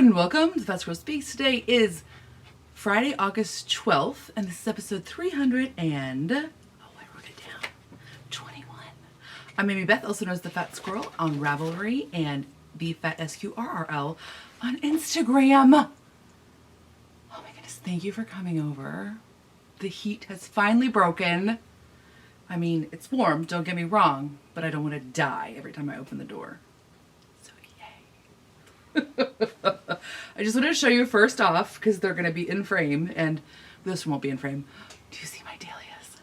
and welcome to Fast Growth Speaks. Today is Friday, August 12th, and this is episode 300 and... oh, I wrote it down. 21. I'm Amy Beth, also known as the Fat Squirrel on Ravelry and the Fat SQRRL on Instagram. Oh my goodness, thank you for coming over. The heat has finally broken. I mean, it's warm, don't get me wrong, but I don't want to die every time I open the door. I just wanted to show you first off, because they're going to be in frame, and this one won't be in frame. Do you see my dahlias?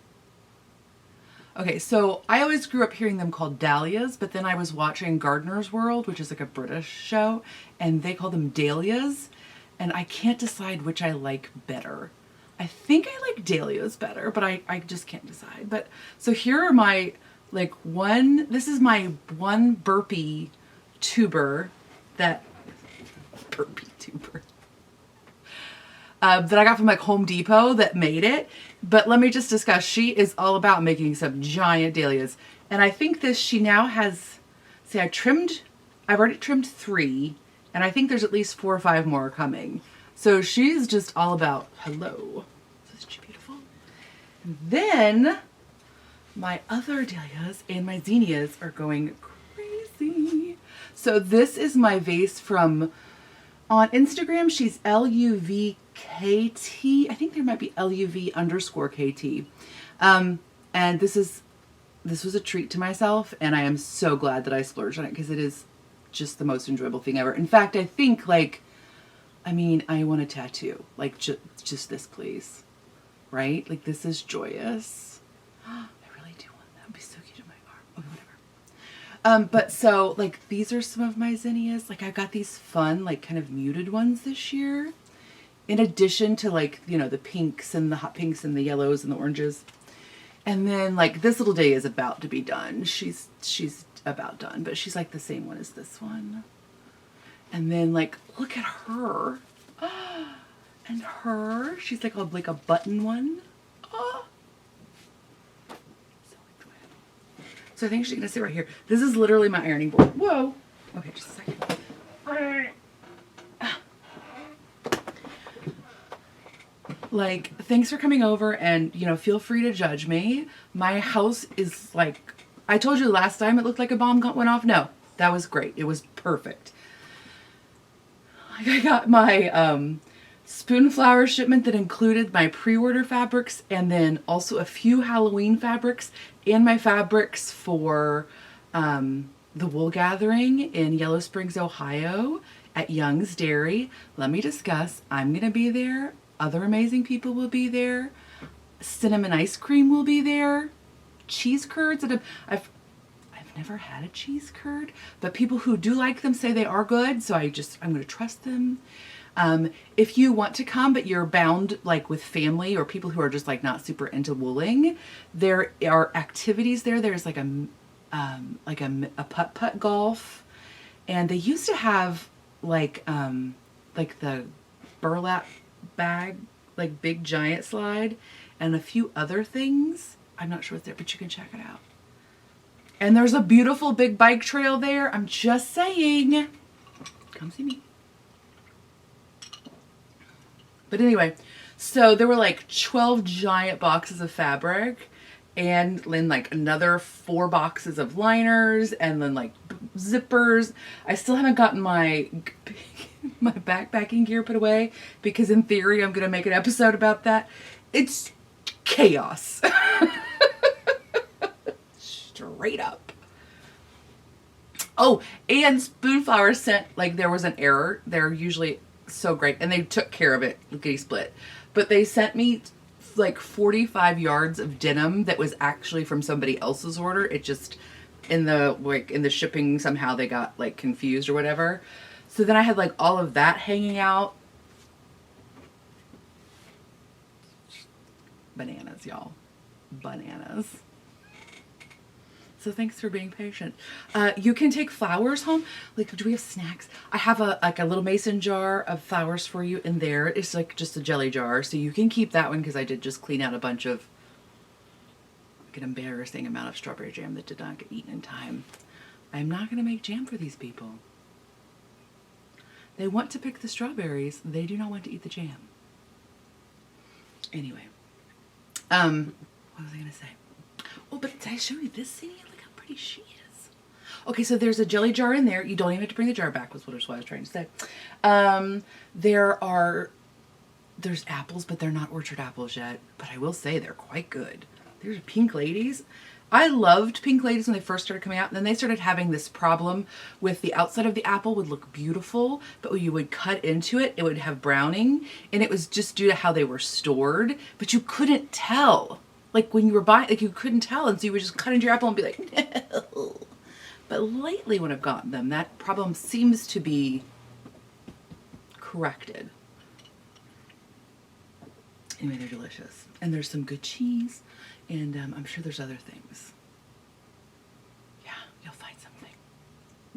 Okay, so I always grew up hearing them called dahlias, but then I was watching Gardener's World, which is like a British show, and they call them dahlias, and I can't decide which I like better. I think I like dahlias better, but I just can't decide. But so here are my, this is my one burpee tuber that that I got from Home Depot that made it. But let me just discuss. She is all about making some giant dahlias. And I think she now has, see, I've already trimmed 3, and I think there's at least 4 or 5 more coming. So she's just all about, hello. Isn't she beautiful? And then my other dahlias and my zinnias are going crazy. So this is my vase from, on Instagram, she's LUVKT. I think there might be LUV_KT. And this was a treat to myself, and I am so glad that I splurged on it because it is just the most enjoyable thing ever. In fact, I think I want a tattoo. Just this, please. Right? This is joyous. I really do want that. It would be so cute in my arm. Okay, whatever. But so, these are some of my zinnias. I've got these fun, kind of muted ones this year. In addition to, the pinks and the hot pinks and the yellows and the oranges. And then, this little day is about to be done. She's about done, but she's, the same one as this one. And then, look at her. And her, she's, a button one. Oh. So I think she's going to sit right here. This is literally my ironing board. Whoa. Okay, just a second. Thanks for coming over, and, feel free to judge me. My house is I told you last time it looked like a bomb went off. No, that was great. It was perfect. I got my Spoonflower shipment that included my pre-order fabrics and then also a few Halloween fabrics and my fabrics for the wool gathering in Yellow Springs, Ohio at Young's Dairy. Let me discuss. I'm going to be there. Other amazing people will be there. Cinnamon ice cream will be there. Cheese curds. I've never had a cheese curd, but people who do like them say they are good, so I'm going to trust them. If you want to come, but you're bound with family or people who are just not super into wooling, there are activities there. There's a putt-putt golf, and they used to have the burlap bag, big giant slide, and a few other things. I'm not sure what's there, but you can check it out. And there's a beautiful big bike trail there. I'm just saying, come see me. But anyway, so there were 12 giant boxes of fabric and then another 4 boxes of liners and then zippers. I still haven't gotten my backpacking gear put away because in theory I'm going to make an episode about that. It's chaos. Straight up. Oh, and Spoonflower sent, there was an error. They're usually so great, and they took care of it, lickety split, but they sent me 45 yards of denim that was actually from somebody else's order. It just in the shipping somehow they got confused or whatever, so then I had all of that hanging out. Bananas, y'all. Bananas. So thanks for being patient. You can take flowers home. Do we have snacks? I have a little mason jar of flowers for you in there. It's just a jelly jar. So you can keep that one because I did just clean out a bunch of an embarrassing amount of strawberry jam that did not get eaten in time. I'm not going to make jam for these people. They want to pick the strawberries. They do not want to eat the jam. Anyway. What was I going to say? Oh, but did I show you this scene? Look how pretty she is. Okay, so there's a jelly jar in there. You don't even have to bring the jar back, was what I was trying to say. There's apples, but they're not orchard apples yet. But I will say they're quite good. There's pink ladies. I loved pink ladies when they first started coming out. And then they started having this problem with the outside of the apple would look beautiful, but when you would cut into it, it would have browning. And it was just due to how they were stored. But you couldn't tell. Like when you were buying, like you couldn't tell. And so you would just cut into your apple and be like, no. But lately when I've gotten them, that problem seems to be corrected. Anyway, they're delicious. And there's some good cheese. And I'm sure there's other things. Yeah, you'll find something.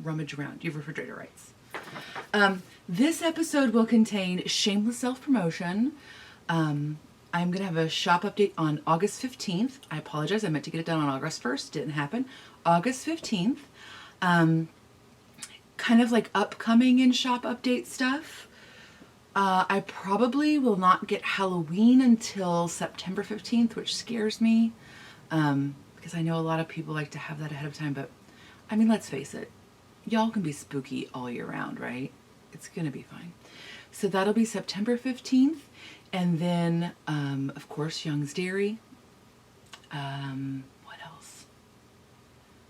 Rummage around. You have refrigerator rights. This episode will contain shameless self-promotion. I'm going to have a shop update on August 15th. I apologize. I meant to get it done on August 1st. Didn't happen. August 15th. Kind of like upcoming in shop update stuff. I probably will not get Halloween until September 15th, which scares me, because I know a lot of people like to have that ahead of time, but I mean, let's face it, y'all can be spooky all year round, right? It's going to be fine. So that'll be September 15th, and then, of course, Young's Dairy. What else?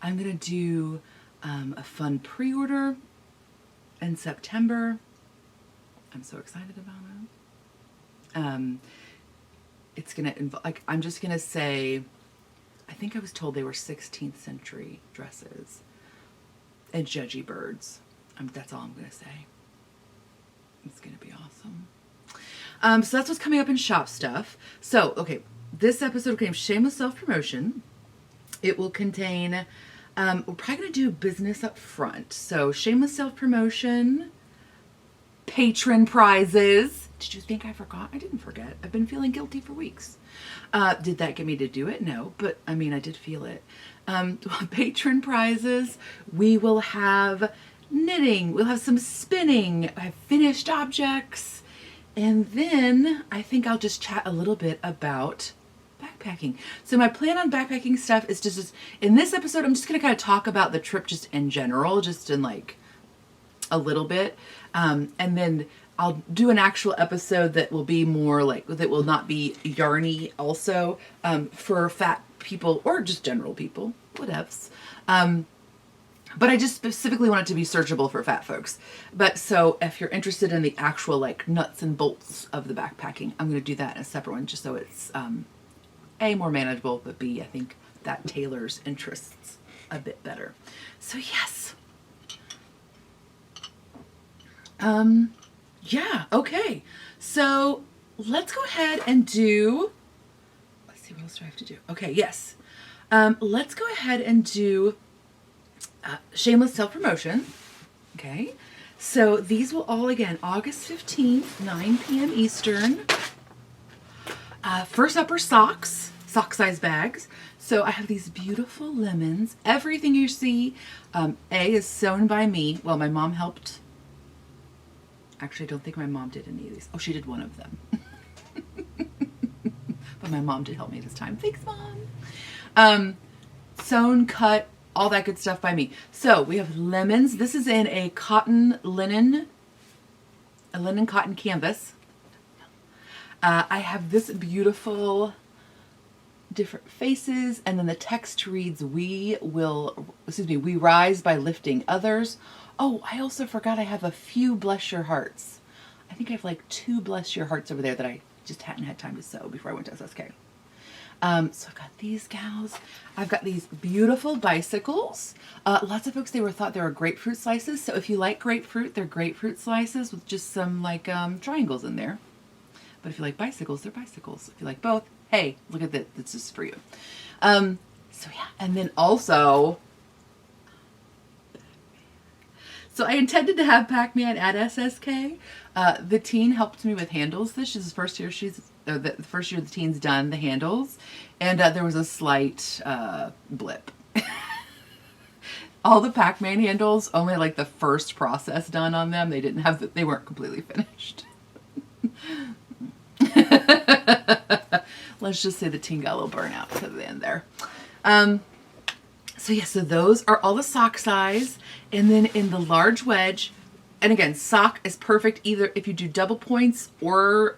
I'm going to do a fun pre-order in September. I'm so excited about it. It's going to involve, like, I'm just going to say, I think I was told they were 16th century dresses and judgy birds. That's all I'm going to say. It's going to be awesome. So that's what's coming up in shop stuff. So, okay, this episode will contain shameless self-promotion. It will contain, we're probably going to do business up front. So shameless self-promotion, patron prizes. Did you think I forgot? I didn't forget. I've been feeling guilty for weeks. Did that get me to do it? No, but I mean, I did feel it. Patron prizes. We will have knitting. We'll have some spinning. I have finished objects. And then I think I'll just chat a little bit about backpacking. So my plan on backpacking stuff is just in this episode, I'm just going to kind of talk about the trip just in general, just in like a little bit. And then I'll do an actual episode that will be more like, that will not be yarny also, for fat people or just general people, whatevs. But I just specifically want it to be searchable for fat folks. But so if you're interested in the actual like nuts and bolts of the backpacking, I'm going to do that in a separate one just so it's, A, more manageable, but B, I think that tailors interests a bit better. So yes. Yeah, okay. So let's go ahead and do, let's see, what else do I have to do? Okay, yes. Let's go ahead and do shameless self-promotion. Okay. So these will all, again, August 15th, 9 p.m. Eastern. First up are socks, sock size bags. So I have these beautiful lemons. Everything you see, A, is sewn by me. Well, my mom helped. Actually, I don't think my mom did any of these. Oh, she did one of them. But my mom did help me this time. Thanks, Mom. Sewn, cut, all that good stuff by me. So we have lemons. This is in a linen cotton canvas. I have this beautiful different faces, and then the text reads, we rise by lifting others. Oh, I also forgot I have a few bless your hearts. I think I have like 2 bless your hearts over there that I just hadn't had time to sew before I went to SSK. So I've got these gals. I've got these beautiful bicycles. Lots of folks, thought they were grapefruit slices. So if you like grapefruit, they're grapefruit slices with just some like triangles in there. But if you like bicycles, they're bicycles. If you like both, hey, look at this. This is for you. So yeah, and then also, so I intended to have Pac-Man at SSK. The teen helped me with handles. This is the first year the first year the teen's done the handles, and there was a slight blip. all the Pac-Man handles, only like the first process done on them. They didn't have they weren't completely finished. Let's just say the ting got a little burnout to the end there. So yeah, so those are all the sock size. And then in the large wedge, and again, sock is perfect either if you do double points or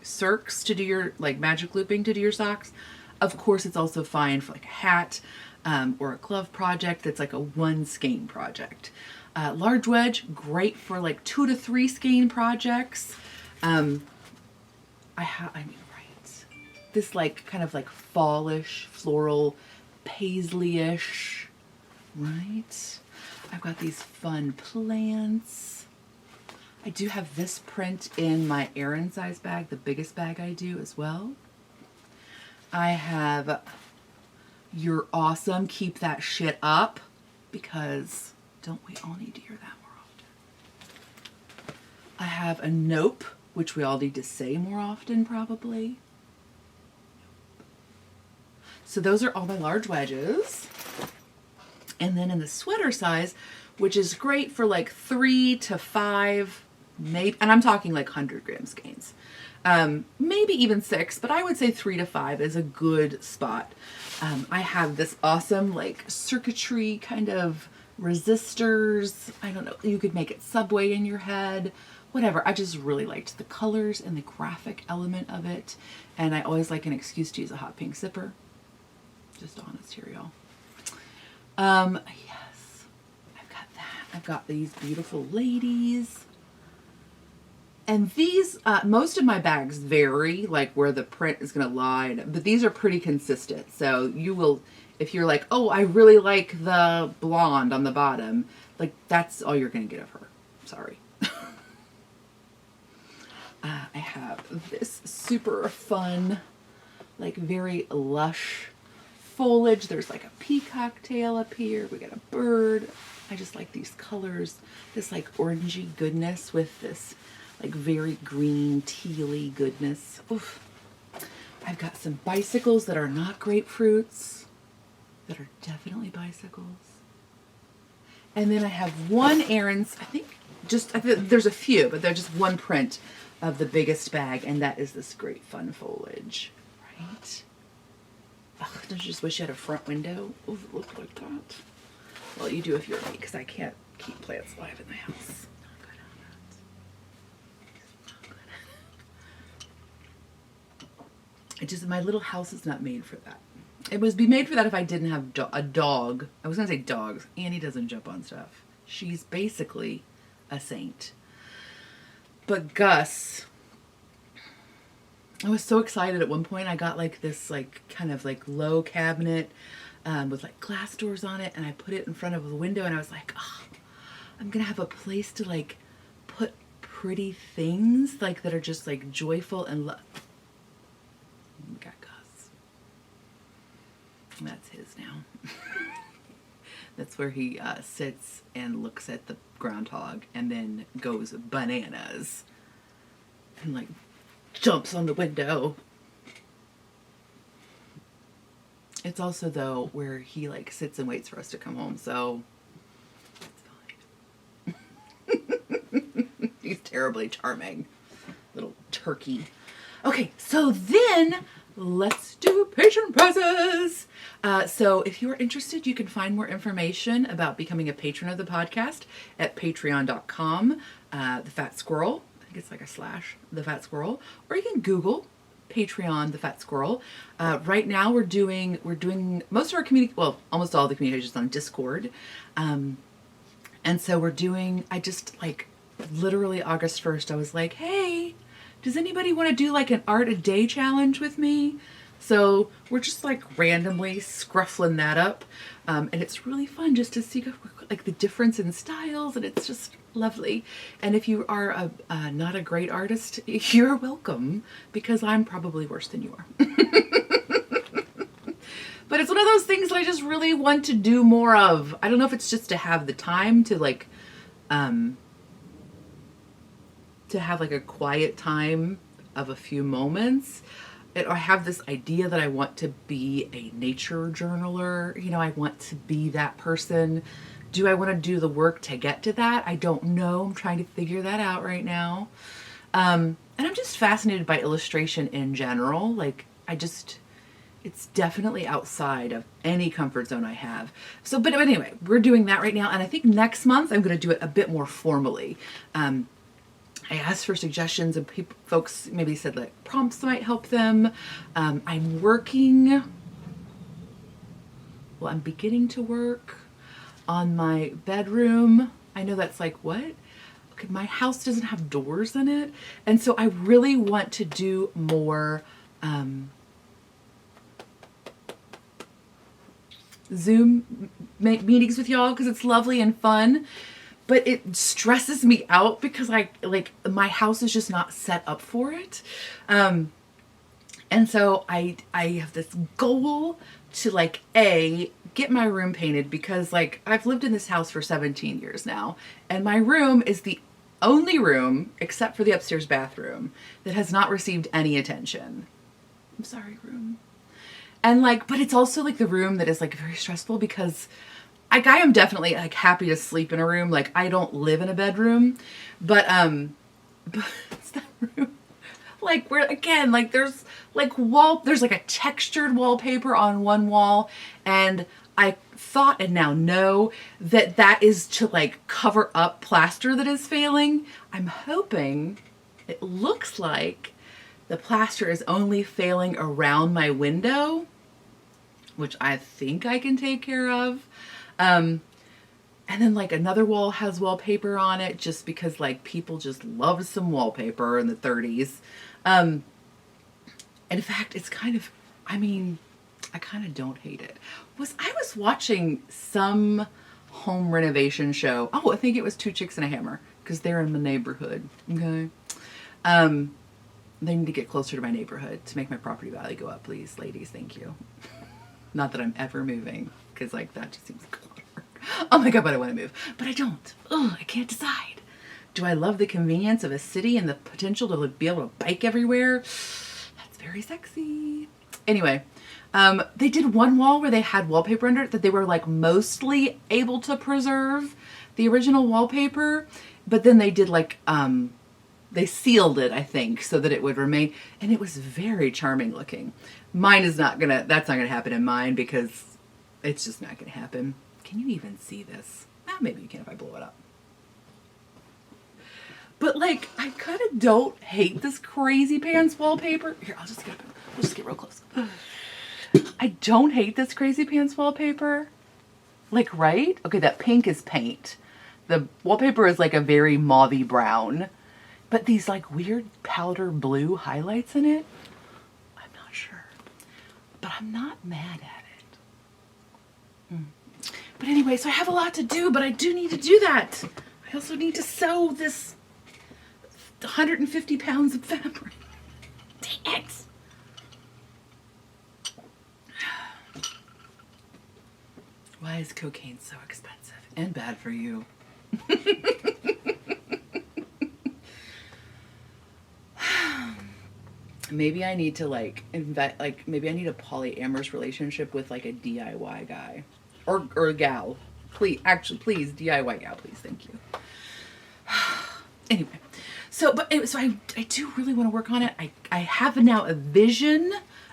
circs to do your, like magic looping to do your socks. Of course, it's also fine for like a hat or a glove project that's like a one skein project. Large wedge, great for like 2 to 3 skein projects. This like kind of like fallish, floral, paisley-ish, right? I've got these fun plants. I do have this print in my Aran size bag, the biggest bag I do as well. I have You're Awesome, Keep That Shit Up, because don't we all need to hear that more often? I have a Nope, which we all need to say more often probably. So those are all my large wedges. And then in the sweater size, which is great for like 3 to 5, maybe, and I'm talking like 100 gram skeins. Maybe even 6, but I would say 3 to 5 is a good spot. I have this awesome like circuitry kind of resistors. I don't know, you could make it subway in your head, whatever. I just really liked the colors and the graphic element of it. And I always like an excuse to use a hot pink zipper. Just honest here, y'all. Yes, I've got that. I've got these beautiful ladies. And these, most of my bags vary, like where the print is going to lie, but these are pretty consistent. So you will, if you're like, oh, I really like the blonde on the bottom, like that's all you're going to get of her. Sorry. I have this super fun, like very lush foliage. There's like a peacock tail up here. We got a bird. I just like these colors, this like orangey goodness with this like very green tealy goodness. Oof. I've got some bicycles that are not grapefruits, that are definitely bicycles. And then I have one Aran's, I think there's a few, but they're just one print of the biggest bag, and that is this great fun foliage, right? Ugh, don't you just wish you had a front window? Oh, it looked like that. Well, you do if you're me, because I can't keep plants alive in the house. Not good on that. Not good. It just, my little house is not made for that. It would be made for that if I didn't have a dog. I was going to say dogs. Annie doesn't jump on stuff. She's basically a saint. But Gus, I was so excited at one point. I got like this like kind of like low cabinet with like glass doors on it, and I put it in front of the window, and I was like, oh, I'm gonna have a place to like put pretty things like that are just like joyful and we got Gus. That's his now. That's where he sits and looks at the groundhog and then goes bananas and like jumps on the window. It's also though where he like sits and waits for us to come home, so it's fine. He's terribly charming, little turkey. Okay, so then let's do patron prizes. So if you're interested, you can find more information about becoming a patron of the podcast at patreon.com, The Fat Squirrel. I think it's like a slash, The Fat Squirrel. Or you can Google Patreon, The Fat Squirrel. Right now we're doing most of our almost all the communications on Discord. And so I just like literally August 1st, I was like, hey, does anybody want to do like an art a day challenge with me? So we're just like randomly scruffling that up. And it's really fun just to see like the difference in styles, and it's just lovely. And if you are not a great artist, you're welcome, because I'm probably worse than you are. But it's one of those things that I just really want to do more of. I don't know if it's just to have the time to like, to have like a quiet time of a few moments. I have this idea that I want to be a nature journaler. You know, I want to be that person. Do I want to do the work to get to that? I don't know. I'm trying to figure that out right now. And I'm just fascinated by illustration in general. Like, it's definitely outside of any comfort zone I have. So, but anyway, we're doing that right now. And I think next month I'm going to do it a bit more formally. I asked for suggestions and folks maybe said like prompts might help them. I'm beginning to work on my bedroom. I know that's like, what? Okay, my house doesn't have doors in it. And so I really want to do more Zoom meetings with y'all because it's lovely and fun. But it stresses me out because my house is just not set up for it. And so I have this goal to like, get my room painted because like I've lived in this house for 17 years now. And my room is the only room, except for the upstairs bathroom, that has not received any attention. I'm sorry, room. And like, but it's also like the room that is like very stressful because I am definitely like happy to sleep in a room. Like I don't live in a bedroom, but it's that room. Like where again, like there's like there's like a textured wallpaper on one wall, and I thought and now know that that is to like cover up plaster that is failing. I'm hoping it looks like the plaster is only failing around my window, which I think I can take care of. And then like another wall has wallpaper on it just because like people just love some wallpaper in the 30s. And in fact, it's kind of, I kind of don't hate it. I was watching some home renovation show. Oh, I think it was Two Chicks and a Hammer because they're in my neighborhood. Okay. They need to get closer to my neighborhood to make my property value go up, please, ladies. Thank you. Not that I'm ever moving because like that just seems like a lot of work. Oh my God, but I want to move, but I don't. Oh, I can't decide. Do I love the convenience of a city and the potential to be able to bike everywhere? That's very sexy. Anyway, they did one wall where they had wallpaper under it that they were like mostly able to preserve the original wallpaper, but then they did like, they sealed it, I think, so that it would remain, and it was very charming looking. Mine is that's not gonna happen in mine because it's just not gonna happen. Can you even see this? Maybe you can if I blow it up. But like, I kind of don't hate this crazy pants wallpaper. Here, we'll just get real close. I don't hate this crazy pants wallpaper. Like, right? Okay, that pink is paint. The wallpaper is like a very mauvey brown. But these like weird powder blue highlights in it, I'm not sure. But I'm not mad at it. But anyway, so I have a lot to do, but I do need to do that. I also need to sew this 150 pounds of fabric. Dang it. Why is cocaine so expensive and bad for you? Maybe I need to like maybe I need a polyamorous relationship with like a DIY guy or gal. Please, DIY gal, please. Thank you. Anyway, so I do really want to work on it. I have now a vision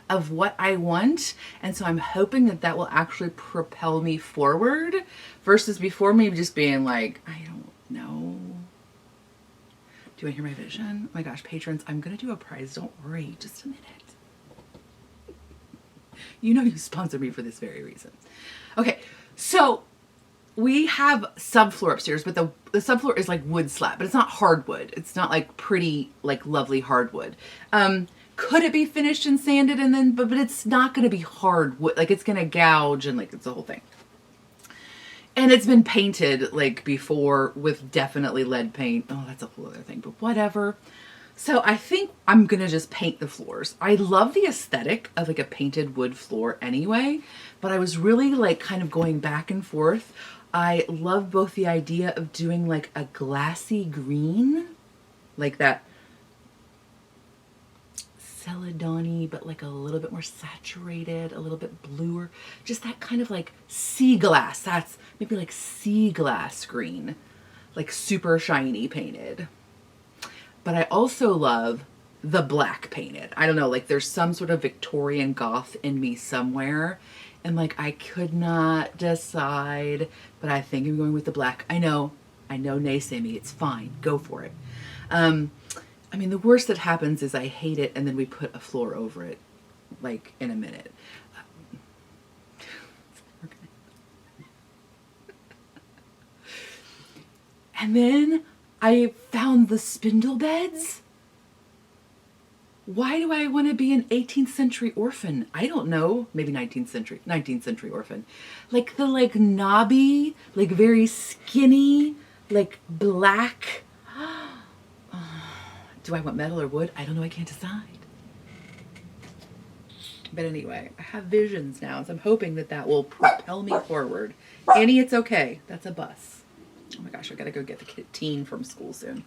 of what I want, and so I'm hoping that will actually propel me forward versus before me just being like, I don't know. Do you want to hear my vision? Oh my gosh, patrons, I'm going to do a prize. Don't worry, just a minute. You know you sponsored me for this very reason. Okay, so we have subfloor upstairs, but the subfloor is like wood slab, but it's not hardwood. It's not like pretty, like lovely hardwood. Could it be finished and sanded and then, but it's not going to be hardwood. Like it's going to gouge and like it's the whole thing. And it's been painted like before with definitely lead paint. Oh, that's a whole other thing, but whatever. So I think I'm going to just paint the floors. I love the aesthetic of like a painted wood floor anyway, but I was really like kind of going back and forth. I love both the idea of doing like a glassy green, like that celadon-y, but like a little bit more saturated, a little bit bluer. Just that kind of like sea glass. That's maybe like sea glass green, like super shiny painted. But I also love the black painted. I don't know, like there's some sort of Victorian goth in me somewhere. And like I could not decide, but I think I'm going with the black. I know, naysay me, it's fine, go for it. I mean, the worst that happens is I hate it and then we put a floor over it, like in a minute. And then I found the spindle beds. Why do I want to be an 18th century orphan? I don't know. Maybe 19th century orphan. Like the like knobby, like very skinny, like black. Do I want metal or wood? I don't know. I can't decide. But anyway, I have visions now, so I'm hoping that that will propel me forward. Annie, it's okay. That's a bus. Oh my gosh, I gotta go get the teen from school soon.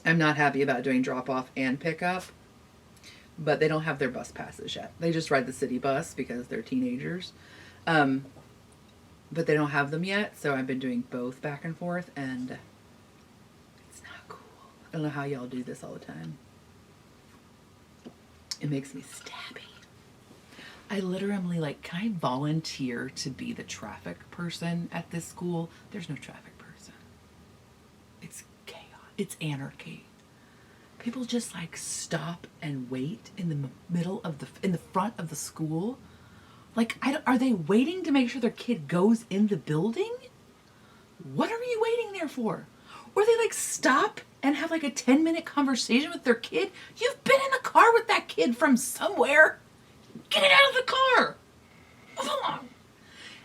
I'm not happy about doing drop-off and pickup, but they don't have their bus passes yet. They just ride the city bus because they're teenagers. But they don't have them yet, so I've been doing both back and forth, and it's not cool. I don't know how y'all do this all the time. It makes me stabby. I literally like, can I volunteer to be the traffic person at this school? There's no traffic person. It's chaos. It's anarchy. People just like stop and wait in the middle of in the front of the school. Like, are they waiting to make sure their kid goes in the building? What are you waiting there for? Or they like stop and have like a 10-minute conversation with their kid. You've been in the car with that kid from somewhere. Get it out of the car. Move along.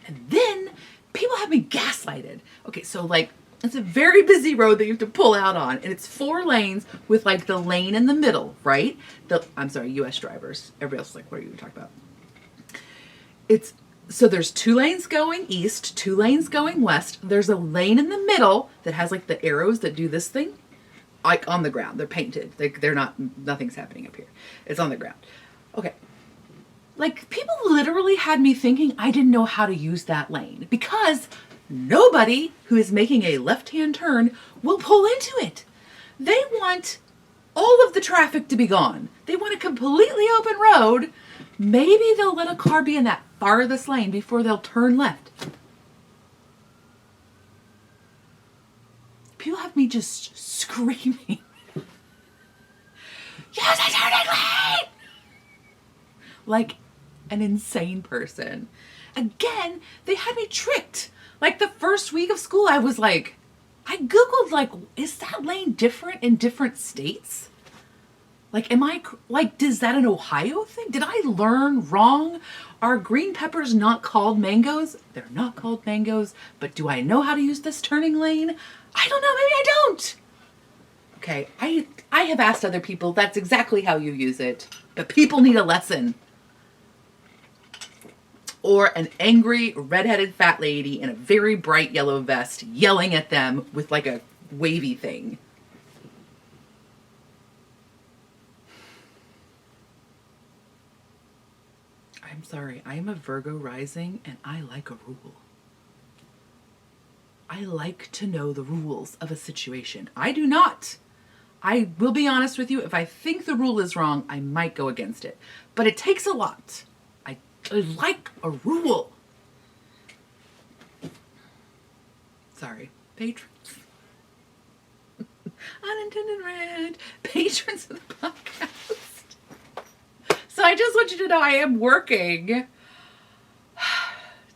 And then people have me gaslighted. Okay, so like it's a very busy road that you have to pull out on, and it's 4 lanes with like the lane in the middle, right? I'm sorry, US drivers. Everybody else is like, what are you talking about? So there's 2 lanes going east, 2 lanes going west. There's a lane in the middle that has like the arrows that do this thing, like on the ground. They're painted. They're not, nothing's happening up here. It's on the ground. Okay. Like people literally had me thinking I didn't know how to use that lane because nobody who is making a left-hand turn will pull into it. They want all of the traffic to be gone. They want a completely open road. Maybe they'll let a car be in that farthest lane before they'll turn left. People have me just screaming. Use a turning lane! Like an insane person. Again, they had me tricked. Like the first week of school, I was like, I Googled like, is that lane different in different states? Like, is that an Ohio thing? Did I learn wrong? Are green peppers not called mangoes? They're not called mangoes, but do I know how to use this turning lane? I don't know, maybe I don't. Okay, I have asked other people, that's exactly how you use it, but people need a lesson. Or an angry redheaded fat lady in a very bright yellow vest yelling at them with like a wavy thing. I'm sorry, I am a Virgo rising and I like a rule. I like to know the rules of a situation. I do not. I will be honest with you, if I think the rule is wrong, I might go against it. But it takes a lot. I like a rule. Sorry, patrons. Unintended rant. Patrons of the podcast. So I just want you to know I am working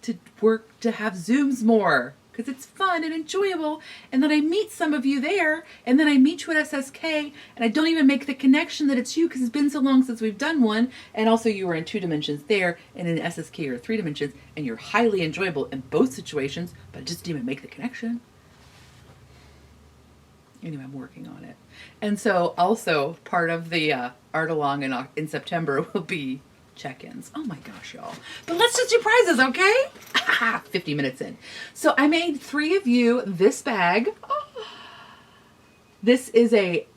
to have Zooms more because it's fun and enjoyable. And then I meet some of you there, and then I meet you at SSK, and I don't even make the connection that it's you because it's been so long since we've done one. And also you were in 2 dimensions there, and in SSK you're 3 dimensions, and you're highly enjoyable in both situations, but I just didn't even make the connection. Anyway, I'm working on it. And so also part of the art along in September will be check-ins. Oh my gosh, y'all. But let's just do prizes, okay? 50 minutes in. So I made 3 of you this bag. Oh. This is a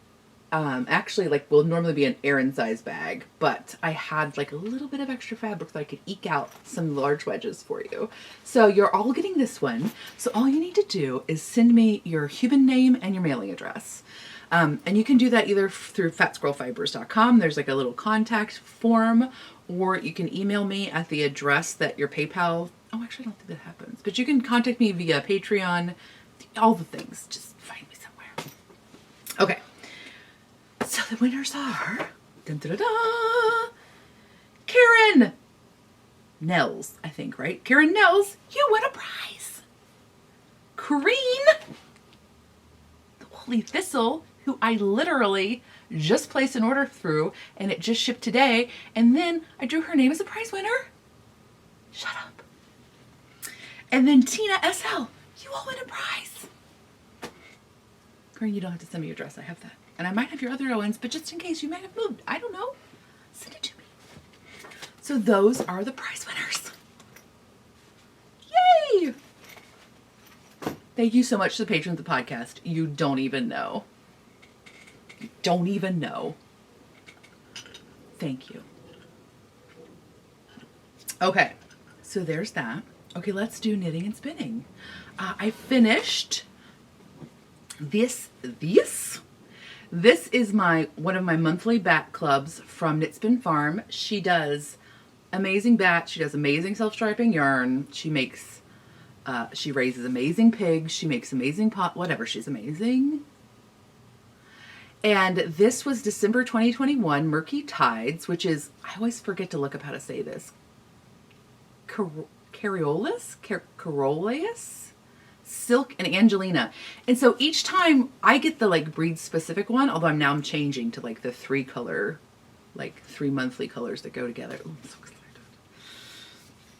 actually like will normally be an Aran size bag, but I had like a little bit of extra fabric so I could eke out some large wedges for you. So you're all getting this one. So all you need to do is send me your human name and your mailing address. And you can do that either through fatsquirrelfibers.com. There's like a little contact form, or you can email me at the address that your PayPal. Oh, actually, I don't think that happens. But you can contact me via Patreon, all the things. Just find me somewhere. Okay. So the winners are dun, dun, dun, dun, Karen Nels, I think, right? Karen Nels, you win a prize. Corrine, the Woolly Thistle, who I literally just placed an order through and it just shipped today, and then I drew her name as a prize winner. Shut up. And then Tina SL, you all win a prize. Corinne, you don't have to send me your address. I have that. And I might have your other Owens, but just in case you might have moved. I don't know. Send it to me. So those are the prize winners. Yay! Thank you so much to the patrons of the podcast. You don't even know. You don't even know. Thank you. Okay, so there's that. Okay, let's do knitting and spinning. I finished this is one of my monthly bat clubs from Knit Spin Farm. She does amazing bats. She does amazing self-striping yarn. She raises amazing pigs. She makes amazing whatever. She's amazing. And this was December 2021, Murky Tides, which is, I always forget to look up how to say this. Caroleus? Silk and Angelina. And so each time I get the like breed specific one, although I'm changing to like the 3 monthly colors that go together. Ooh, I'm so excited.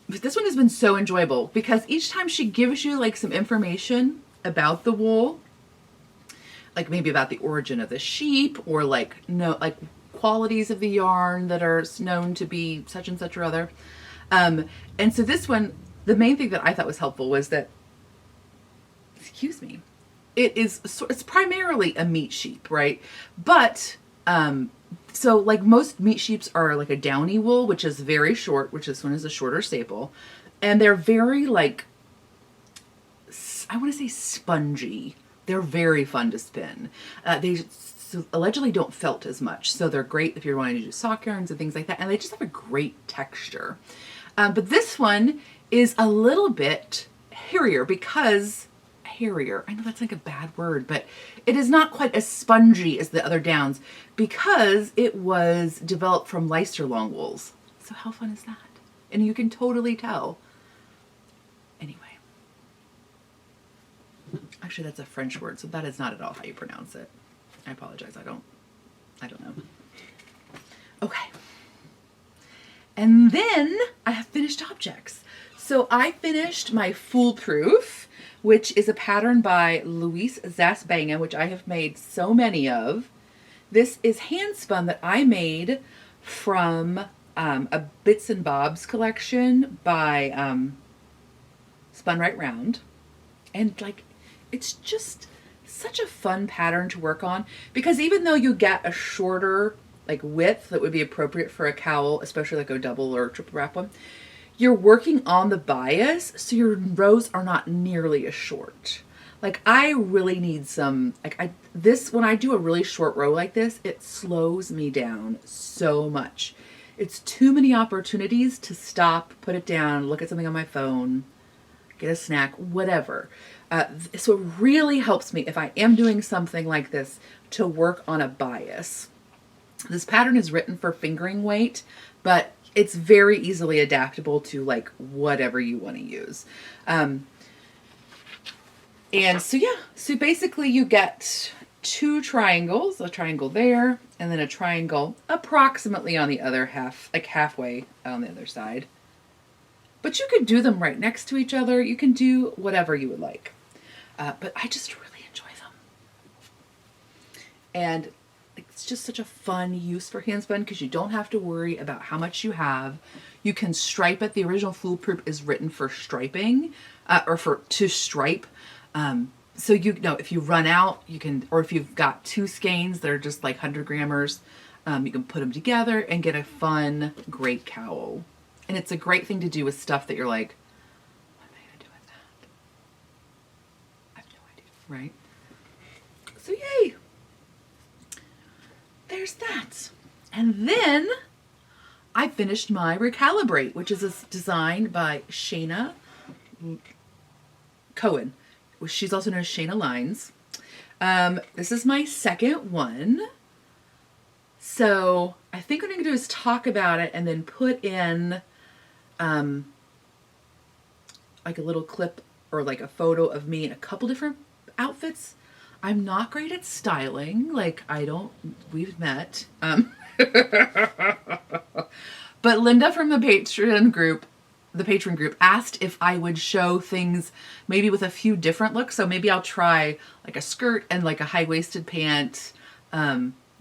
But this one has been so enjoyable because each time she gives you like some information about the wool, like maybe about the origin of the sheep, or like qualities of the yarn that are known to be such and such or other. And so this one, the main thing that I thought was helpful was that, excuse me, it's primarily a meat sheep, right? But so like most meat sheeps are like a downy wool, which is very short, which this one is a shorter staple, and they're very like, I want to say spongy. They're very fun to spin. They allegedly don't felt as much, so they're great if you're wanting to do sock yarns and things like that, and they just have a great texture. But this one is a little bit hairier because I know that's like a bad word, but it is not quite as spongy as the other downs because it was developed from Leicester long wools. So how fun is that? And you can totally tell. Anyway. Actually, that's a French word, so that is not at all how you pronounce it. I apologize. I don't know. Okay. And then I have finished objects. So I finished my Foolproof, which is a pattern by Louise Zasbanga, which I have made so many of. This is hand spun that I made from a Bits and Bobs collection by Spun Right Round. And like, it's just such a fun pattern to work on because even though you get a shorter like width that would be appropriate for a cowl, especially like a double or triple wrap one, you're working on the bias, so your rows are not nearly as short. Like I really need some, when I do a really short row like this, it slows me down so much. It's too many opportunities to stop, put it down, look at something on my phone, get a snack, whatever. So it really helps me if I am doing something like this to work on a bias. This pattern is written for fingering weight, but it's very easily adaptable to like whatever you want to use. And so yeah, so basically you get 2 triangles, a triangle there, and then a triangle approximately on the other half, like halfway on the other side. But you could do them right next to each other. You can do whatever you would like. But I just really enjoy them. And it's just such a fun use for handspun because you don't have to worry about how much you have. You can stripe it. The original Foolproof is written for striping, to stripe. So you know, if you run out, you can, or if you've got two skeins that are just like 100 grammars, you can put them together and get a fun, great cowl. And it's a great thing to do with stuff that you're like, what am I going to do with that? I have no idea, right? So yay! There's that. And then I finished my Recalibrate, which is a design by Shayna Cohen. She's also known as Shayna Lines. This is my second one. So I think what I'm going to do is talk about it and then put in like a little clip or like a photo of me in a couple different outfits. I'm not great at styling. Like we've met. But Linda from the Patron group asked if I would show things maybe with a few different looks. So maybe I'll try like a skirt and like a high-waisted pant.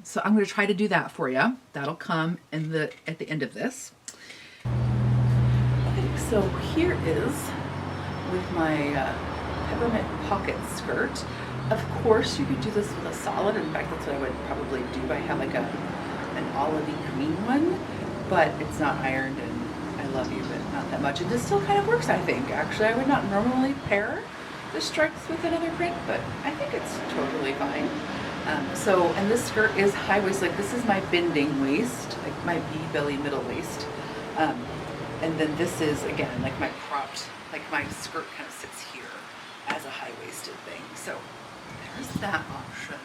So I'm going to try to do that for you. That'll come at the end of this. Okay, so here is with my peppermint pocket skirt. Of course, you could do this with a solid. In fact, that's what I would probably do. I have like an olivey green one, but it's not ironed, and I love you, but not that much. And this still kind of works, I think. Actually, I would not normally pair the stripes with another print, but I think it's totally fine. And this skirt is high waist. Like this is my bending waist, like my V-belly middle waist. And then this is, again, like my cropped, like my skirt kind of sits here as a high-waisted thing. So there's that option.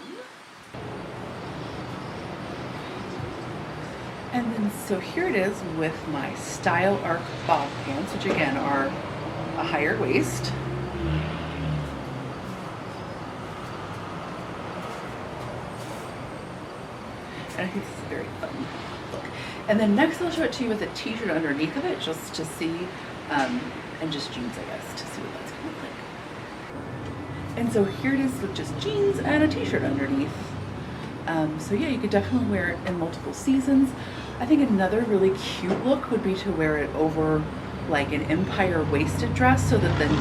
And then, so here it is with my Style Arc bob pants, which again are a higher waist. And I think this is a very fun look. And then next I'll show it to you with a t-shirt underneath of it, just to see, and just jeans, I guess, to see what that's gonna look like. And so here it is with just jeans and a t-shirt underneath. So yeah, you could definitely wear it in multiple seasons. I think another really cute look would be to wear it over like an empire waisted dress, so that then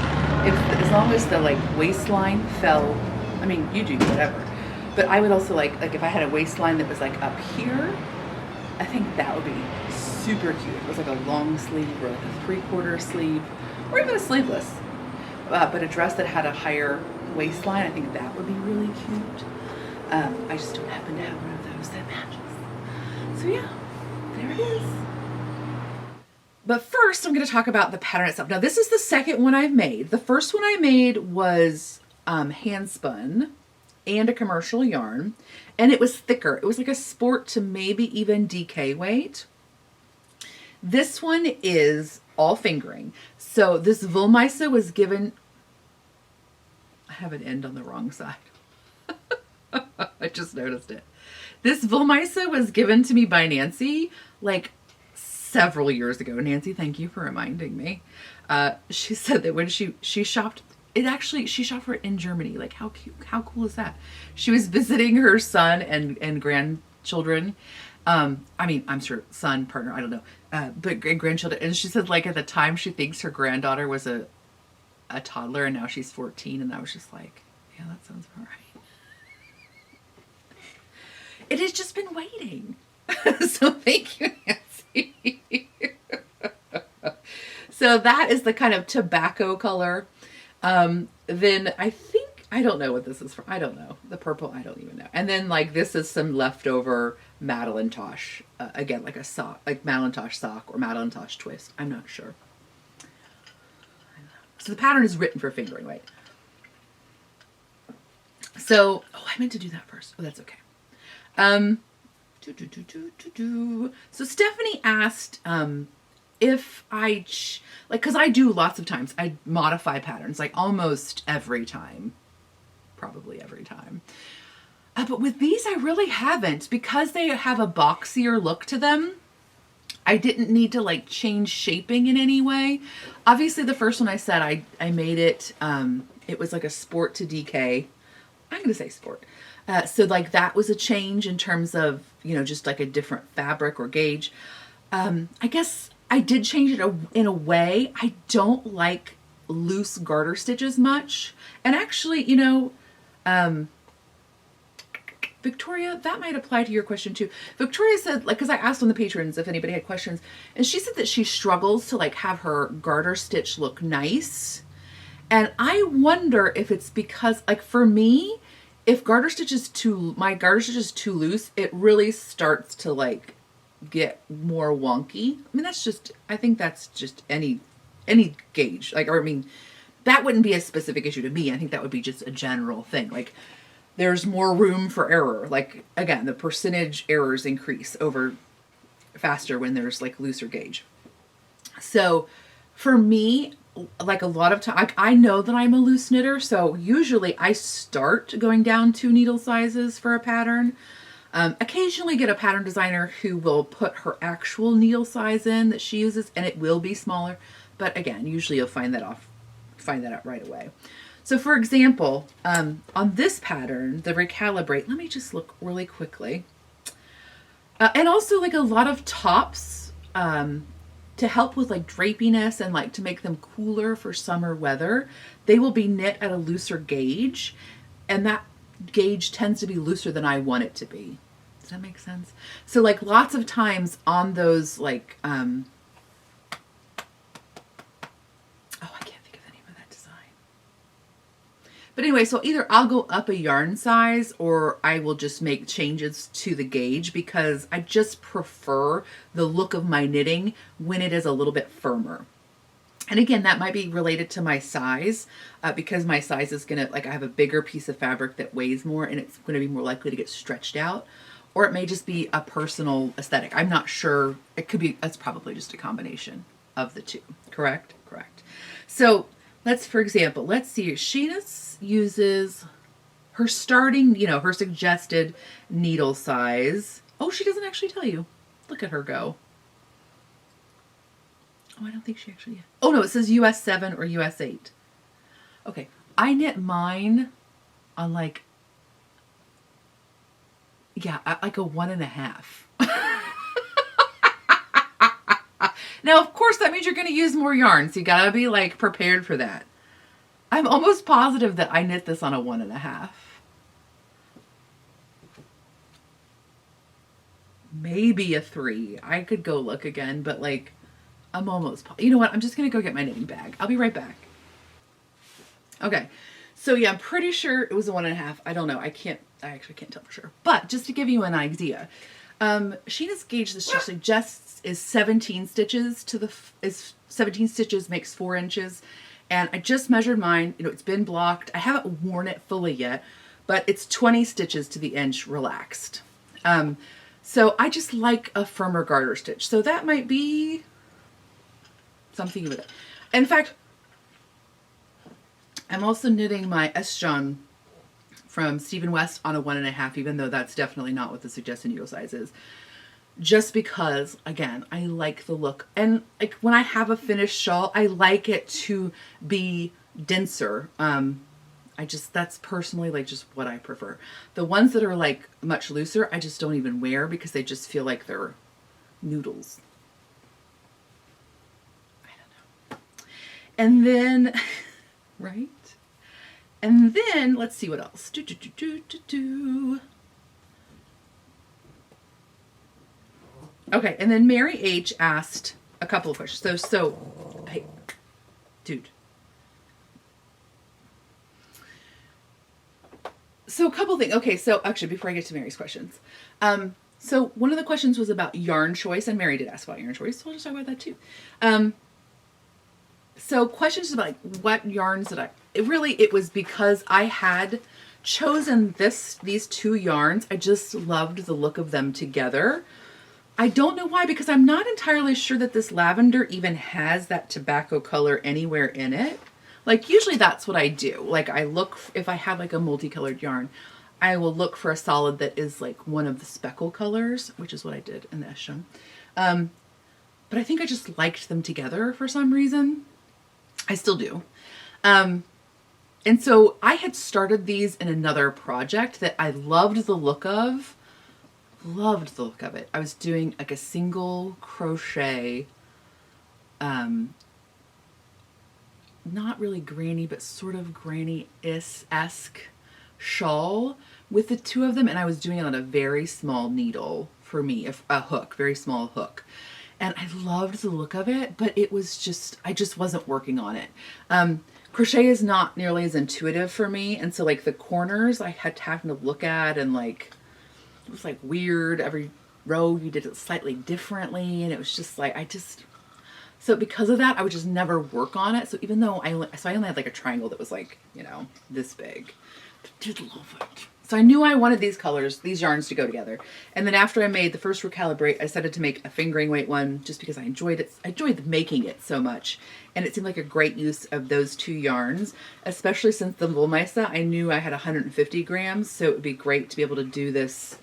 as long as the like waistline fell, I mean, you do whatever. But I would also like if I had a waistline that was like up here, I think that would be super cute. It was like a long sleeve or like a 3/4 sleeve or even a sleeveless. But a dress that had a higher waistline, I think that would be really cute. I just don't happen to have one of those that matches. So yeah, there it is. But first I'm going to talk about the pattern itself. Now this is the second one I've made. The first one I made was hand spun and a commercial yarn, and it was thicker. It was like a sport to maybe even DK weight. This one is all fingering. So this Wollmeise was given, I have an end on the wrong side. I just noticed it. This Wollmeise was given to me by Nancy like several years ago. Nancy, thank you for reminding me. She said that when she shopped, she shopped for it in Germany. Like how cute, how cool is that? She was visiting her son and grandchildren. I mean, I'm sure son, partner, I don't know. But grandchildren. And she said like at the time she thinks her granddaughter was a toddler, and now she's 14. And I was just like, yeah, that sounds about right. It has just been waiting. So thank you, Nancy. So that is the kind of tobacco color. Then I think, I don't know what this is from. I don't know. The purple, I don't even know. And then like this is some leftover Madeline Tosh. Again, like a sock, like Madeline Tosh sock or Madeline Tosh twist. I'm not sure. So the pattern is written for fingering, right? So, oh, I meant to do that first. Oh, that's okay. So Stephanie asked if I, cause I do lots of times, I modify patterns like almost every time, probably every time. But with these, I really haven't, because they have a boxier look to them. I didn't need to like change shaping in any way. Obviously the first one I said, I made it, it was like a sport to DK. I'm going to say sport. So like that was a change in terms of, you know, just like a different fabric or gauge. I guess I did change it in a way. I don't like loose garter stitches much. And actually, you know, Victoria, that might apply to your question too. Victoria said, like, because I asked on the patrons if anybody had questions, and she said that she struggles to like have her garter stitch look nice. And I wonder if it's because, like, for me, if my garter stitch is too loose, it really starts to like get more wonky. I mean, I think that's just any gauge. Like, or I mean, that wouldn't be a specific issue to me. I think that would be just a general thing. Like, there's more room for error. Like, again, the percentage errors increase over faster when there's like looser gauge. So for me, like a lot of time, I know that I'm a loose knitter. So usually I start going down 2 needle sizes for a pattern. Occasionally get a pattern designer who will put her actual needle size in that she uses, and it will be smaller. But again, usually you'll find that out right away. So for example, on this pattern, the recalibrate, let me just look really quickly. And also like a lot of tops to help with like drapiness and like to make them cooler for summer weather, they will be knit at a looser gauge. And that gauge tends to be looser than I want it to be. Does that make sense? So like lots of times on those like, but anyway, so either I'll go up a yarn size or I will just make changes to the gauge because I just prefer the look of my knitting when it is a little bit firmer. And again, that might be related to my size because my size is going to, like I have a bigger piece of fabric that weighs more and it's going to be more likely to get stretched out. Or it may just be a personal aesthetic. I'm not sure. It could be, that's probably just a combination of the two. Correct? Correct. So for example, let's see. Sheena uses her starting, her suggested needle size. Oh, she doesn't actually tell you. Look at her go. Oh, I don't think she actually. Oh no, it says US 7 or US 8. Okay, I knit mine on like a 1.5. Now, of course, that means you're going to use more yarn, so you gotta be like prepared for that. I'm almost positive that I knit this on a 1.5. Maybe a 3. I could go look again, but like, I'm almost, you know what? I'm just going to go get my knitting bag. I'll be right back. Okay. So yeah, I'm pretty sure it was a 1.5. I don't know. I actually can't tell for sure, but just to give you an idea, Sheena's gauge that she suggests is 17 stitches 17 stitches makes 4 inches. And I just measured mine, it's been blocked. I haven't worn it fully yet, but it's 20 stitches to the inch relaxed. So I just like a firmer garter stitch. So that might be something with it. In fact, I'm also knitting my S-John from Stephen West on a 1.5, even though that's definitely not what the suggested needle size is. Just because, again, I like the look. And like when I have a finished shawl, I like it to be denser. That's personally like just what I prefer. The ones that are like much looser, I just don't even wear because they just feel like they're noodles. I don't know. And then, right? And then, let's see what else. Okay, and then Mary H. asked a couple of questions. So, hey, dude. So a couple things. Okay, so actually, before I get to Mary's questions. So one of the questions was about yarn choice, and Mary did ask about yarn choice, so we'll just talk about that too. So questions about like what yarns did it was because I had chosen these 2 yarns. I just loved the look of them together. I don't know why, because I'm not entirely sure that this lavender even has that tobacco color anywhere in it. Like usually that's what I do. Like I look, if I have like a multicolored yarn, I will look for a solid that is like one of the speckle colors, which is what I did in the Esham. But I think I just liked them together for some reason. I still do. And so I had started these in another project that I loved the look of. Loved the look of it. I was doing like a single crochet not really granny, but sort of granny-esque shawl with the two of them, and I was doing it on a very small needle for me, a hook, very small hook. And I loved the look of it, but it was just, I just wasn't working on it. Crochet is not nearly as intuitive for me, and so like the corners I had to look at, and like it was like weird. Every row you did it slightly differently, and it was just like so because of that I would just never work on it. So even though I only had like a triangle that was like, you know, this big, I did love it. So I knew I wanted these colors, these yarns to go together. And then after I made the first recalibrate, I decided to make a fingering weight one just because I enjoyed it. I enjoyed making it so much. And it seemed like a great use of those two yarns, especially since the Wollmeise, I knew I had 150 grams. So it would be great to be able to do this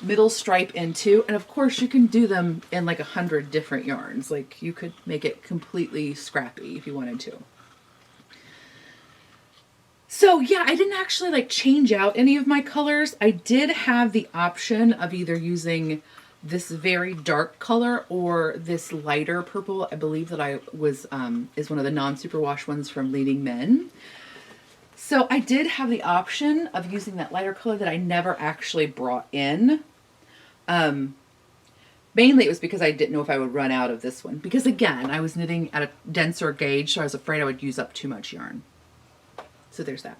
middle stripe in two. And of course you can do them in like 100 different yarns. Like you could make it completely scrappy if you wanted to. So yeah, I didn't actually like change out any of my colors. I did have the option of either using this very dark color or this lighter purple. I believe that I was, is one of the non-superwash ones from Leading Men. So I did have the option of using that lighter color that I never actually brought in. Mainly it was because I didn't know if I would run out of this one. Because again, I was knitting at a denser gauge, so I was afraid I would use up too much yarn. So there's that.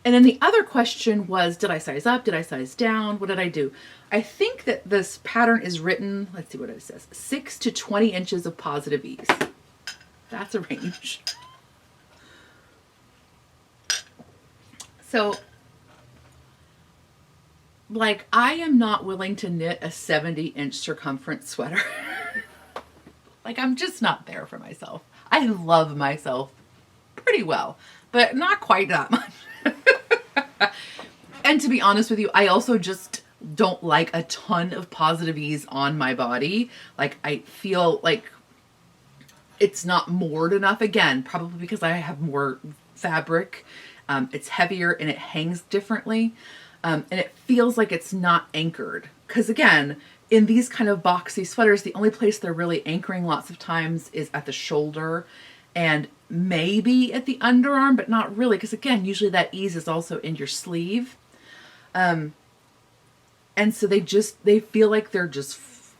And then the other question was, did I size up? Did I size down? What did I do? I think that this pattern is written, let's see what it says, 6 to 20 inches of positive ease. That's a range. So, like, I am not willing to knit a 70-inch circumference sweater. Like, I'm just not there for myself. I love myself pretty well, but not quite that much. And to be honest with you, I also just don't like a ton of positive ease on my body. Like, I feel like it's not moored enough. Again, probably because I have more fabric. It's heavier and it hangs differently. And it feels like it's not anchored. Because again, in these kind of boxy sweaters, the only place they're really anchoring lots of times is at the shoulder and maybe at the underarm, but not really, because again, usually that ease is also in your sleeve. And so they feel like they're just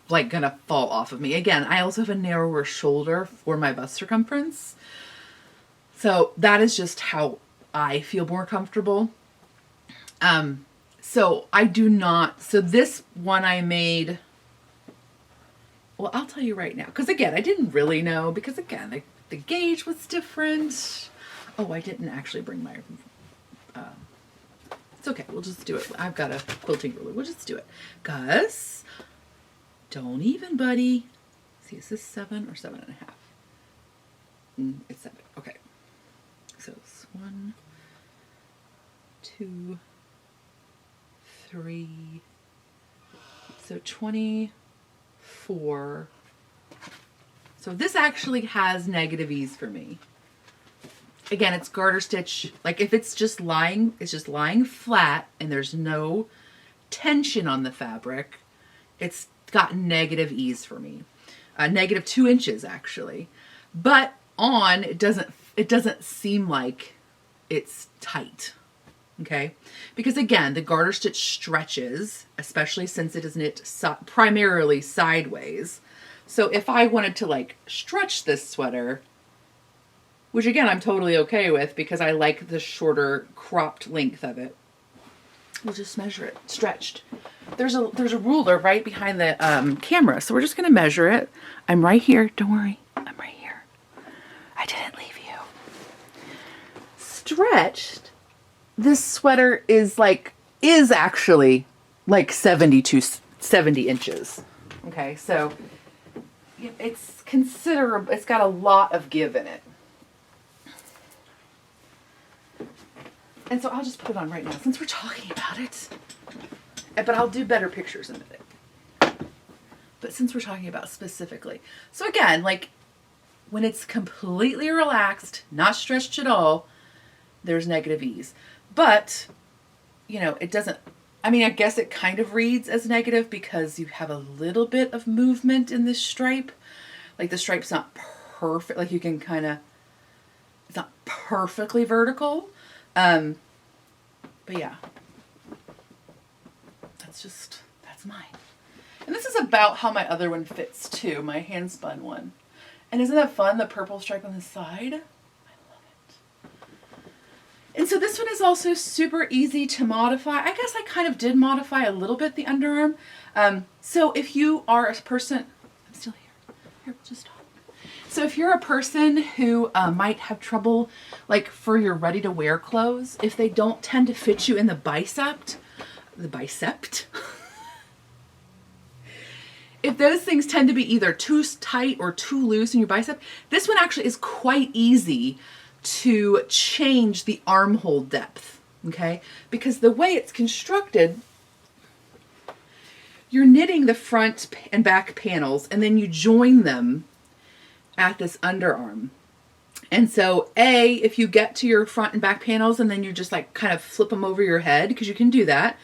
like gonna fall off of me. Again, I also have a narrower shoulder for my bust circumference. So that is just how I feel more comfortable. So I do not, so this one I made, well, I'll tell you right now, because again, I didn't really know, because again, the gauge was different. Oh, I didn't actually bring my, it's okay, we'll just do it. I've got a quilting ruler, we'll just do it. Gus, don't even, buddy. See, is this 7 or 7.5? It's 7, okay. So it's 1, 2, 3, so 24. So this actually has negative ease for me. Again, it's garter stitch. Like if it's just lying flat and there's no tension on the fabric, it's got negative ease for me. Negative 2 inches actually. But on, it doesn't seem like it's tight. Okay, because again, the garter stitch stretches, especially since it is knit primarily sideways. So if I wanted to like stretch this sweater, which again, I'm totally okay with because I like the shorter cropped length of it, we'll just measure it stretched. There's a ruler right behind the camera. So we're just going to measure it. I'm right here. Don't worry. I'm right here. I didn't leave you. Stretched. This sweater is actually like 70 inches. Okay, so it's considerable. It's got a lot of give in it. And so I'll just put it on right now since we're talking about it. But I'll do better pictures in a bit. But since we're talking about specifically. So again, like when it's completely relaxed, not stretched at all, there's negative ease. But, you know, it doesn't, I mean, I guess it kind of reads as negative because you have a little bit of movement in this stripe. Like the stripe's not perfect. Like you can kind of It's not perfectly vertical. But yeah, that's mine. And this is about how my other one fits too, my hand spun one. And isn't that fun, the purple stripe on the side? I love it. And so this one is also super easy to modify. I guess I kind of did modify a little bit the underarm. So if you are a person, I'm still here, just stop. So if you're a person who might have trouble, like for your ready to wear clothes, if they don't tend to fit you in the bicep, if those things tend to be either too tight or too loose in your bicep, this one actually is quite easy to change the armhole depth, okay? Because the way it's constructed, you're knitting the front and back panels and then you join them at this underarm. And so if you get to your front and back panels and then you just like kind of flip them over your head, because you can do that.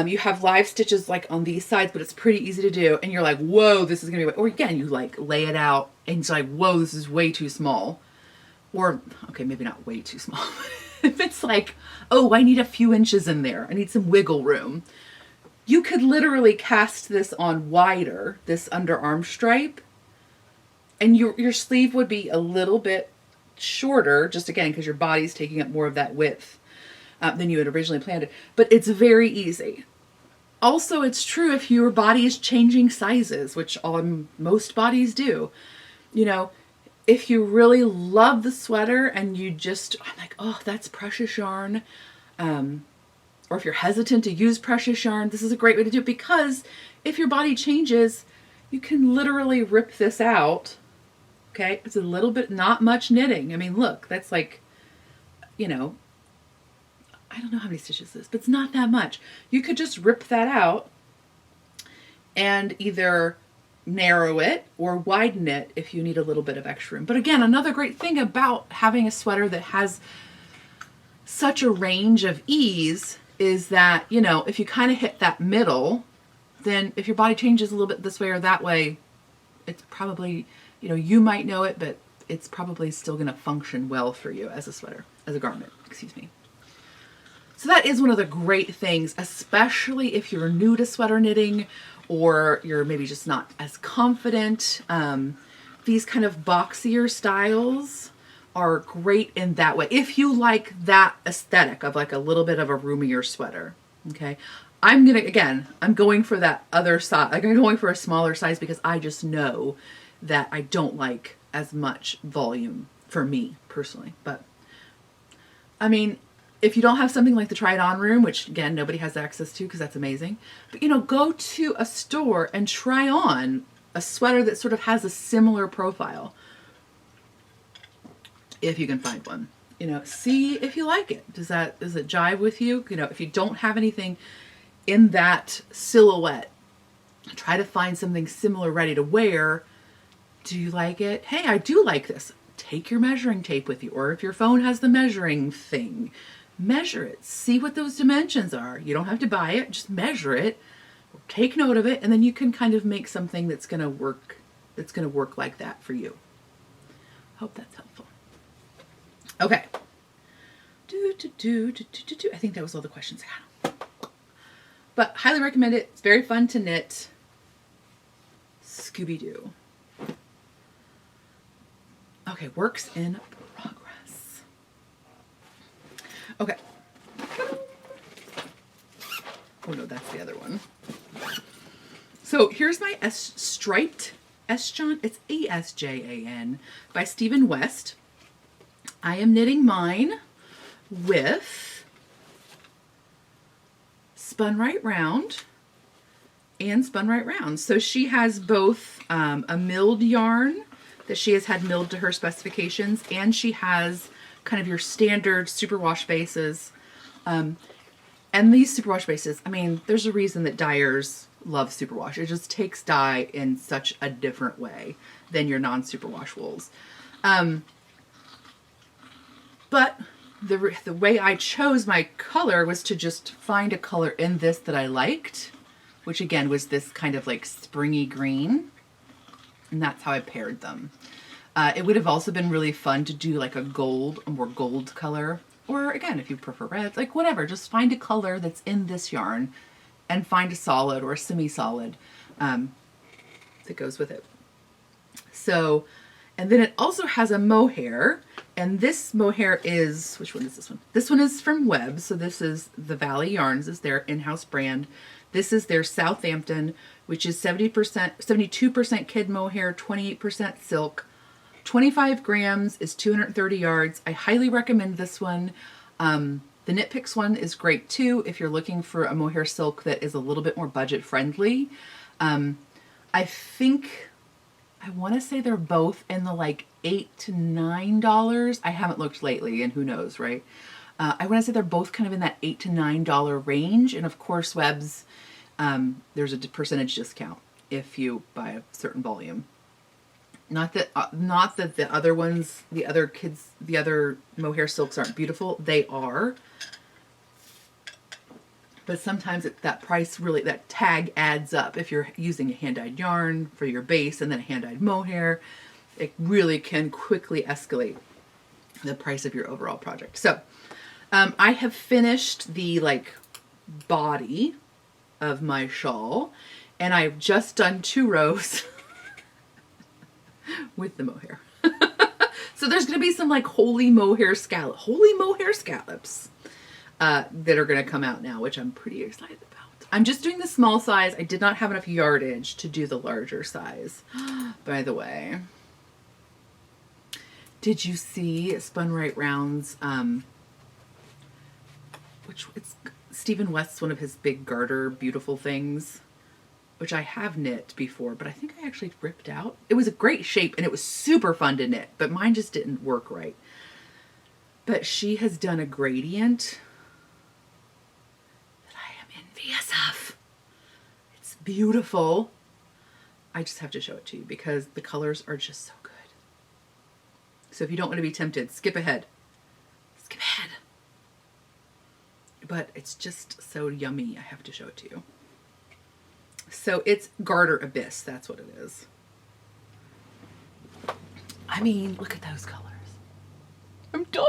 You have live stitches like on these sides, but it's pretty easy to do. And you're like, whoa, this is gonna be, or again, you like lay it out and it's like, whoa, this is way too small. Or, okay, maybe not way too small. If it's like, oh, I need a few inches in there, I need some wiggle room. You could literally cast this on wider, this underarm stripe, and your sleeve would be a little bit shorter, just again, because your body's taking up more of that width than you had originally planned it. But it's very easy. Also, it's true if your body is changing sizes, which most bodies do. You know, if you really love the sweater and I'm like, oh, that's precious yarn. Or if you're hesitant to use precious yarn, this is a great way to do it, because if your body changes, you can literally rip this out. Okay, it's a little bit, not much knitting. I mean, look, that's like, you know, I don't know how many stitches this is, but it's not that much. You could just rip that out and either narrow it or widen it if you need a little bit of extra room. But again, another great thing about having a sweater that has such a range of ease is that, you know, if you kind of hit that middle, then if your body changes a little bit this way or that way, it's probably, you know, you might know it, but it's probably still going to function well for you as a sweater, as a garment, excuse me. So that is one of the great things, especially if you're new to sweater knitting or you're maybe just not as confident. These kind of boxier styles are great in that way. If you like that aesthetic of like a little bit of a roomier sweater, okay? I'm going for that other size. Like I'm going for a smaller size because I just know that I don't like as much volume for me personally. But I mean, if you don't have something like the try it on room, which again, nobody has access to because that's amazing, but you know, go to a store and try on a sweater that sort of has a similar profile. If you can find one, you know, see if you like it. Does it jive with you? You know, if you don't have anything in that silhouette, try to find something similar ready to wear. Do you like it? Hey, I do like this. Take your measuring tape with you, or if your phone has the measuring thing, measure it. See what those dimensions are. You don't have to buy it, just measure it, take note of it, and then you can kind of make something that's going to work like that for you. Hope that's helpful. Okay. I think that was all the questions I had. But highly recommend it. It's very fun to knit. Scooby-Doo. Okay, works in progress. Okay. Oh no, that's the other one. So here's my striped Esjan. It's Esjan by Stephen West. I am knitting mine with Spun Right Round and Spun Right Round. So she has both a milled yarn that she has had milled to her specifications, and she has kind of your standard superwash bases. And these superwash bases, I mean, there's a reason that dyers love superwash. It just takes dye in such a different way than your non-superwash wools. But the way I chose my color was to just find a color in this that I liked, which again was this kind of like springy green. And that's how I paired them. It would have also been really fun to do like a more gold color. Or again, if you prefer reds, like whatever, just find a color that's in this yarn and find a solid or a semi-solid that goes with it. So, and then it also has a mohair, and this mohair is, which one is this one? This one is from Web, so this is the Valley Yarns, is their in-house brand. This is their Southampton, which is 72% kid mohair, 28% silk. 25 grams is 230 yards. I highly recommend this one. The Knit Picks one is great too if you're looking for a mohair silk that is a little bit more budget friendly. I think, I want to say they're both in the like $8 to $9. I haven't looked lately, and who knows, right? I want to say they're both kind of in that $8 to $9 range. And of course, Web's, there's a percentage discount if you buy a certain volume. Not that the other ones, the other mohair silks aren't beautiful. They are. But sometimes that price really, that tag adds up. If you're using a hand-dyed yarn for your base and then a hand-dyed mohair, it really can quickly escalate the price of your overall project. So I have finished the like body of my shawl, and I've just done 2 rows with the mohair. So there's going to be some like holy mohair scallops that are going to come out now, which I'm pretty excited about. I'm just doing the small size. I did not have enough yardage to do the larger size. By the way, did you see Spun Right Rounds, which it's Stephen West's one of his big garter beautiful things, which I have knit before, but I think I actually ripped out. It was a great shape and it was super fun to knit, but mine just didn't work right. But she has done a gradient that I am envious of. It's beautiful. I just have to show it to you because the colors are just so good. So if you don't want to be tempted, skip ahead. Skip ahead. But it's just so yummy. I have to show it to you. So it's Garter Abyss. That's what it is. I mean, look at those colors. I'm dying.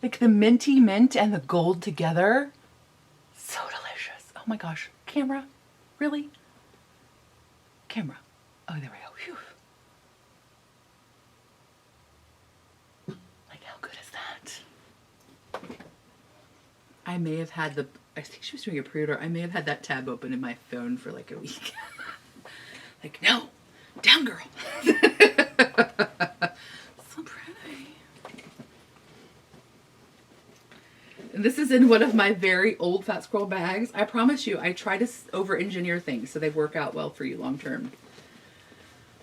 Like the minty mint and the gold together. So delicious. Oh my gosh. Camera? Really? Camera. Oh, there we go. Phew. Like, how good is that? I may have had I think she was doing a pre-order. I may have had that tab open in my phone for like a week. Like, no, down girl. So pretty. And this is in one of my very old Fat Squirrel bags. I promise you, I try to over-engineer things so they work out well for you long term.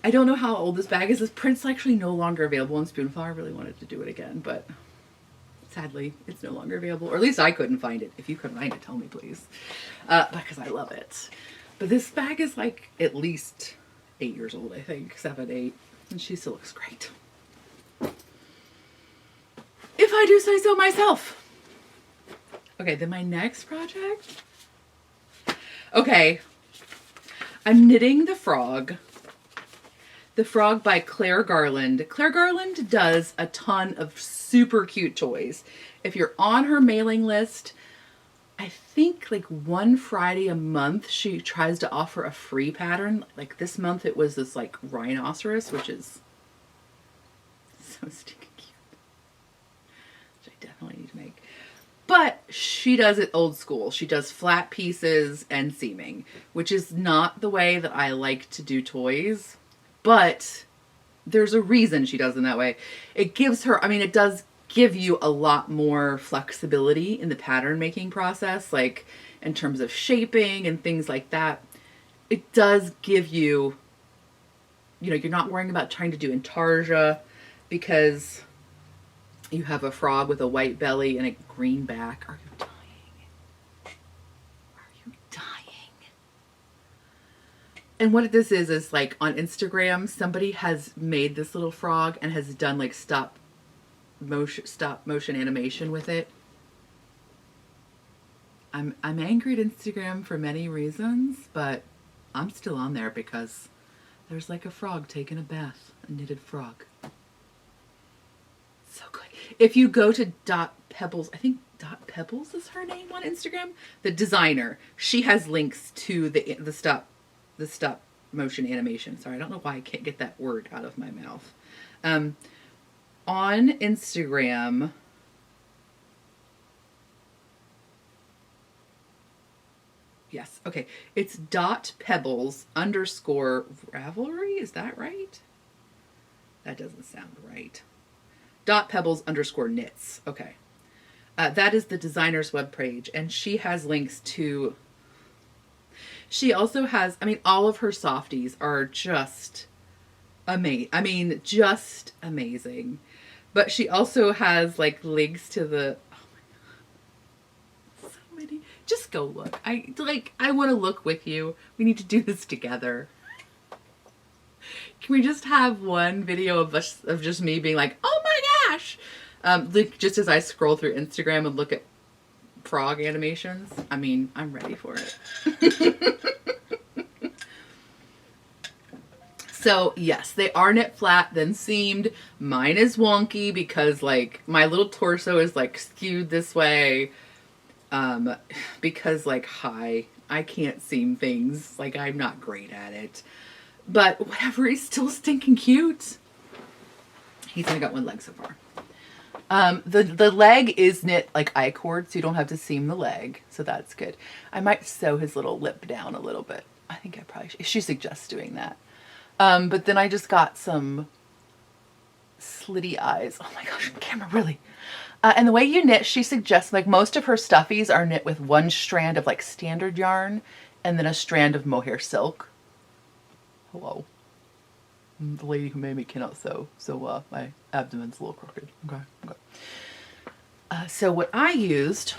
I don't know how old this bag is. This print's actually no longer available in Spoonful. I really wanted to do it again, but sadly, it's no longer available, or at least I couldn't find it. If you could find it, tell me, please, because I love it. But this bag is like at least 8 years old, I think, 7, 8, and she still looks great. If I do say so myself. Okay, then my next project. Okay, I'm knitting the frog. The Frog by Claire Garland. Claire Garland does a ton of super cute toys. If you're on her mailing list, I think like one Friday a month, she tries to offer a free pattern. Like this month it was this like rhinoceros, which is so stinking cute. Which I definitely need to make. But she does it old school. She does flat pieces and seaming, which is not the way that I like to do toys. But there's a reason she does them that way. It gives her, I mean, it does give you a lot more flexibility in the pattern making process, like in terms of shaping and things like that. It does give you, you know, you're not worrying about trying to do intarsia because you have a frog with a white belly and a green back. Are you dying? Are you dying? And what this is like on Instagram, somebody has made this little frog and has done like stop motion animation with it. I'm angry at Instagram for many reasons, but I'm still on there because There's like a frog taking a bath, a knitted frog. So good. If you go to Dot Pebbles, I think Dot Pebbles is her name on Instagram, the designer, she has links to the stop motion animation. Sorry, I don't know why I can't get that word out of my mouth. On Instagram, yes, okay, it's .pebbles_Ravelry. Is that right? That doesn't sound right. .pebbles_knits. Okay. That is the designer's webpage, and she has links to. She also has, I mean, all of her softies are just amazing. I mean, just amazing. But she also has like links to the. Oh my God. So many. Just go look. I want to look with you. We need to do this together. Can we just have one video of just me being like, oh my gosh, like just as I scroll through Instagram and look at frog animations? I mean, I'm ready for it. So yes, they are knit flat, then seamed. Mine is wonky because like my little torso is like skewed this way. Because like, I can't seam things. Like, I'm not great at it. But whatever, he's still stinking cute. He's only got one leg so far. The leg is knit like I-cord, so you don't have to seam the leg. So that's good. I might sew his little lip down a little bit. I think I probably should. She suggests doing that. But then I just got some slitty eyes. Oh my gosh, camera, really. And the way you knit, she suggests, like, most of her stuffies are knit with one strand of like standard yarn and then a strand of mohair silk. Hello. The lady who made me cannot sew, so my abdomen's a little crooked. Okay. So what I used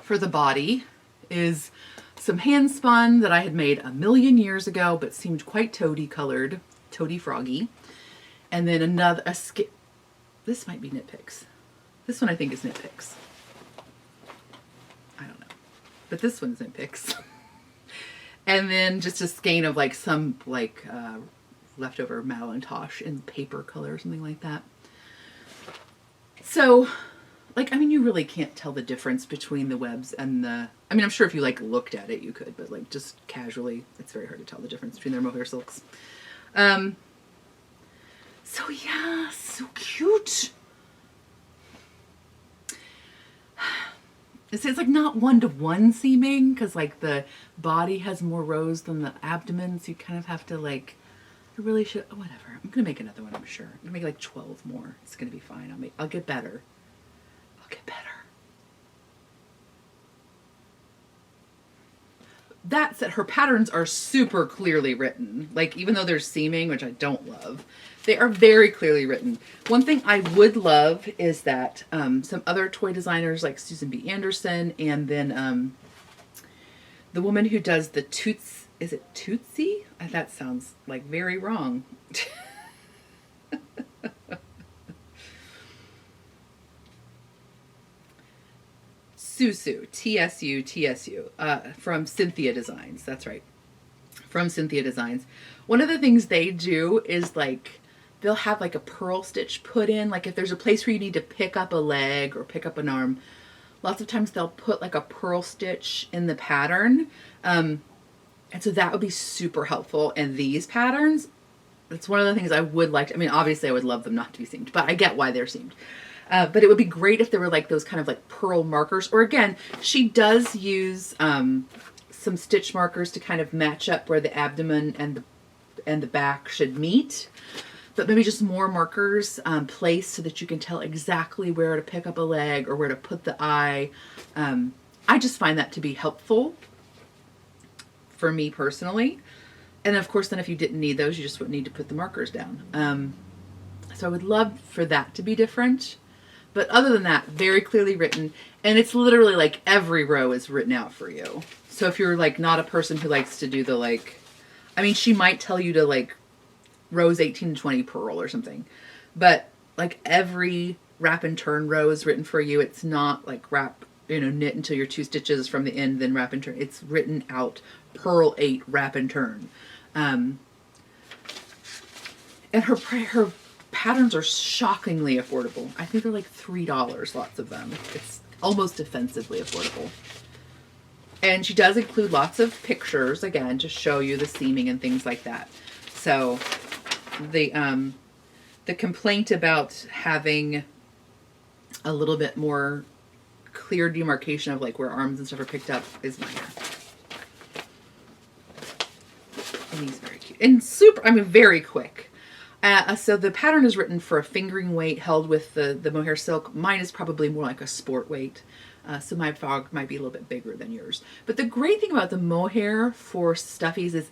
for the body is some hand spun that I had made a million years ago, but seemed quite toady colored, toady froggy. And then this might be Knit Picks. This one I think is Knit Picks. I don't know, but this one's Knit Picks. And then just a skein of like some like leftover Malintosh in paper color or something like that. So, like, I mean, you really can't tell the difference between the webs and the, I mean, I'm sure if you like looked at it, you could, but like just casually, it's very hard to tell the difference between their mohair silks. So yeah, so cute. It's like not 1-to-1 seaming because like the body has more rows than the abdomen, so you kind of have to like, I really should, oh, whatever. I'm gonna make another one, I'm sure. I'm gonna make like 12 more. It's gonna be fine. I'll get better. I'll get better. That said, her patterns are super clearly written. Like, even though they're seaming, which I don't love, they are very clearly written. One thing I would love is that some other toy designers like Susan B. Anderson, and then the woman who does the Toots, is it Tootsie? That sounds like very wrong. Susu, Tsu, from Cynthia Designs. That's right. From Cynthia Designs. One of the things they do is like, they'll have like a purl stitch put in. Like if there's a place where you need to pick up a leg or pick up an arm, lots of times they'll put like a purl stitch in the pattern. And so that would be super helpful in these patterns. That's one of the things I would like to, I mean, obviously I would love them not to be seamed, but I get why they're seamed. But it would be great if there were like those kind of like purl markers, or again, she does use some stitch markers to kind of match up where the abdomen and the back should meet. But maybe just more markers placed so that you can tell exactly where to pick up a leg or where to put the eye. I just find that to be helpful for me personally. And of course, then if you didn't need those, you just wouldn't need to put the markers down. So I would love for that to be different. But other than that, very clearly written. And it's literally like every row is written out for you. So if you're like not a person who likes to do the like, I mean, she might tell you to like rows 18 to 20 purl or something. But like every wrap and turn row is written for you. It's not like wrap, knit until your 2 stitches from the end, then wrap and turn. It's written out, purl 8, wrap and turn. And her patterns are shockingly affordable. I think they're like $3, lots of them. It's almost offensively affordable. And she does include lots of pictures, again, to show you the seaming and things like that. So the complaint about having a little bit more clear demarcation of like where arms and stuff are picked up is minor. And he's very cute. And super, I mean, very quick. So the pattern is written for a fingering weight held with the mohair silk. Mine is probably more like a sport weight. So my frog might be a little bit bigger than yours. But the great thing about the mohair for stuffies is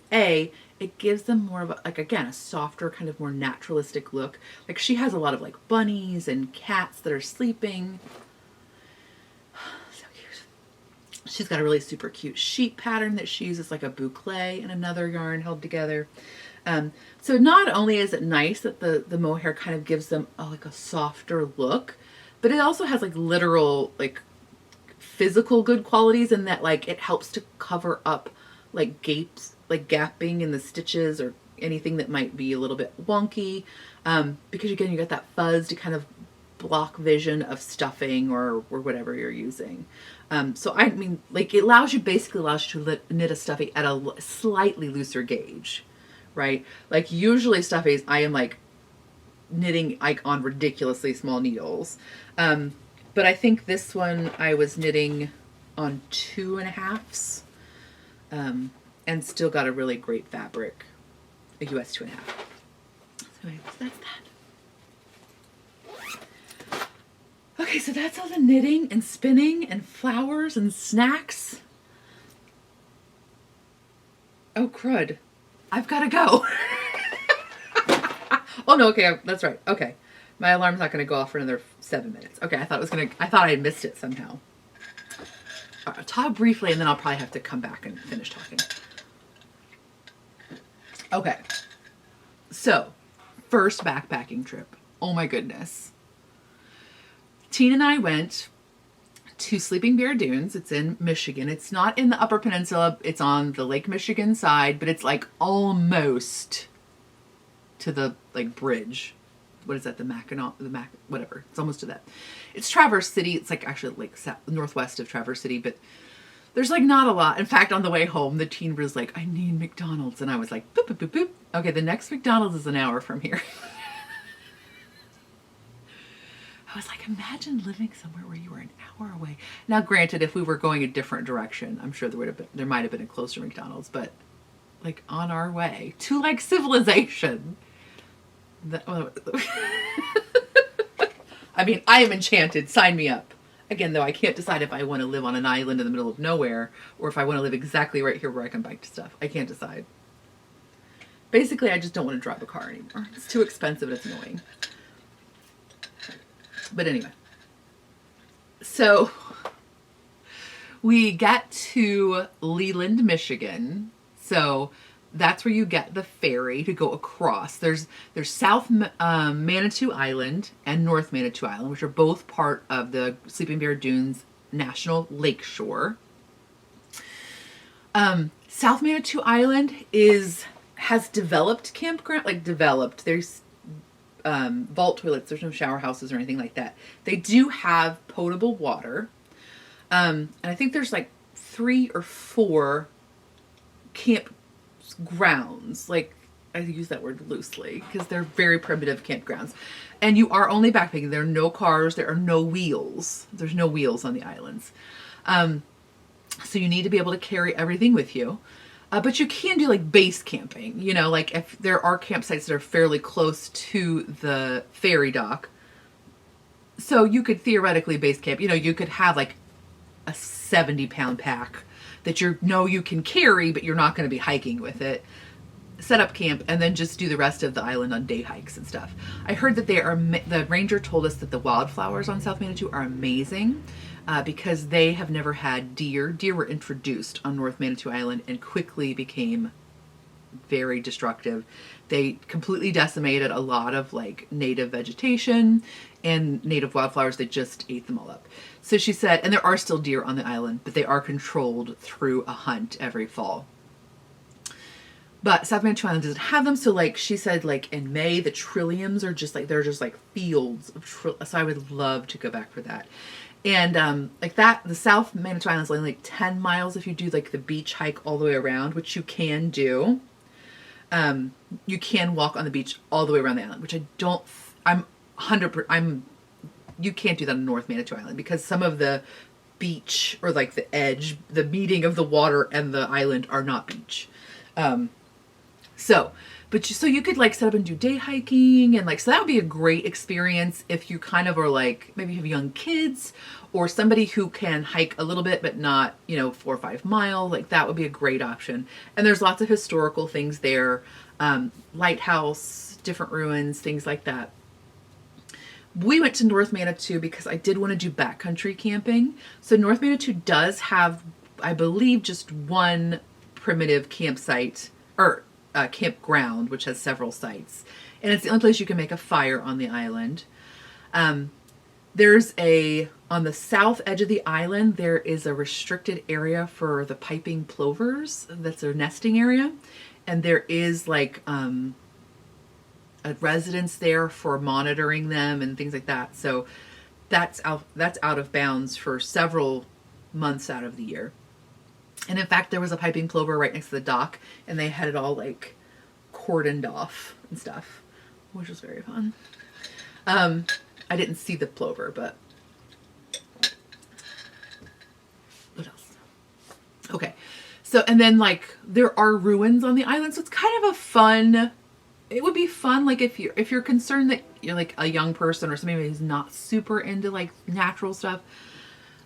it gives them more of a, like, again, a softer, kind of more naturalistic look. Like she has a lot of like bunnies and cats that are sleeping. So cute. She's got a really super cute sheep pattern that she uses like a boucle and another yarn held together. So not only is it nice that the mohair kind of gives them like a softer look, but it also has like literal like physical good qualities in that like it helps to cover up like gapes, like gapping in the stitches or anything that might be a little bit wonky, because again you got that fuzz to kind of block vision of stuffing or whatever you're using. So I mean, like it basically allows you to knit a stuffy at a slightly looser gauge, right? Like usually stuffies I am like knitting like on ridiculously small needles. But I think this one I was knitting on 2.5s, and still got a really great fabric, a US 2.5. So anyways, that's that. Okay, so that's all the knitting and spinning and flowers and snacks. Oh crud, I've got to go. Oh no, okay, that's right. Okay. My alarm's not going to go off for another 7 minutes. Okay, I thought I had missed it somehow. All right, I'll talk briefly and then I'll probably have to come back and finish talking. Okay. So, first backpacking trip. Oh my goodness. Tina and I went to Sleeping Bear Dunes. It's in Michigan. It's not in the Upper Peninsula. It's on the Lake Michigan side, but it's like almost to the like bridge. What is that? Whatever. It's almost to that. It's Traverse City. It's like actually like northwest of Traverse City, but there's like not a lot. In fact, on the way home, the teen was like, I need McDonald's. And I was like, boop, boop, boop, boop. Okay, the next McDonald's is an hour from here. I was like, imagine living somewhere where you were an hour away. Now, granted, if we were going a different direction, I'm sure there might have been a closer McDonald's, but like on our way to like civilization. I mean, I am enchanted. Sign me up. Again, though, I can't decide if I want to live on an island in the middle of nowhere or if I want to live exactly right here where I can bike to stuff. I can't decide. Basically, I just don't want to drive a car anymore. It's too expensive and it's annoying. But anyway. So, we get to Leland, Michigan. So, that's where you get the ferry to go across. There's South Manitou Island and North Manitou Island, which are both part of the Sleeping Bear Dunes National Lakeshore. South Manitou Island has developed campground, like developed. There's vault toilets. There's no shower houses or anything like that. They do have potable water, and I think there's like 3 or 4 campgrounds. Like, I use that word loosely because they're very primitive campgrounds, and you are only backpacking. There are no cars. There are no wheels. There's no wheels on the islands, so you need to be able to carry everything with you. But you can do like base camping, you know, like if there are campsites that are fairly close to the ferry dock. So you could theoretically base camp, you know, you could have like a 70-pound pack that you can carry, but you're not going to be hiking with it. Set up camp and then just do the rest of the island on day hikes and stuff. I heard that the ranger told us that the wildflowers on South Manitou are amazing. Because they have never had deer. Deer were introduced on North Manitou Island and quickly became very destructive. They completely decimated a lot of like native vegetation and native wildflowers. They just ate them all up. So she said, and there are still deer on the island, but they are controlled through a hunt every fall. But South Manitou Island doesn't have them. So like she said, like in May, the trilliums are just like, they're just like fields of so I would love to go back for that. And like that, the South Manitou Island is only like 10 miles if you do like the beach hike all the way around, which you can do. You can walk on the beach all the way around the island, which I don't, I'm 100%, you can't do that on North Manitou Island because some of the beach or like the edge, the meeting of the water and the island are not beach. So you could like set up and do day hiking and like, so that would be a great experience if you kind of are like, maybe you have young kids or somebody who can hike a little bit, but not, 4 or 5 miles. Like that would be a great option. And there's lots of historical things there. Lighthouse, different ruins, things like that. We went to North Manitou because I did want to do backcountry camping. So North Manitou does have, I believe, just one primitive campsite or campground, which has several sites. And it's the only place you can make a fire on the island. There's on the south edge of the island, there is a restricted area for the piping plovers. That's their nesting area. And there is like a residence there for monitoring them and things like that. So that's out of bounds for several months out of the year. And in fact, there was a piping plover right next to the dock, and they had it all like cordoned off and stuff, which was very fun. I didn't see the plover, but what else? Okay. So, and then like there are ruins on the island. So it's kind of it would be fun. Like if you're concerned that you're like a young person or somebody who's not super into like natural stuff,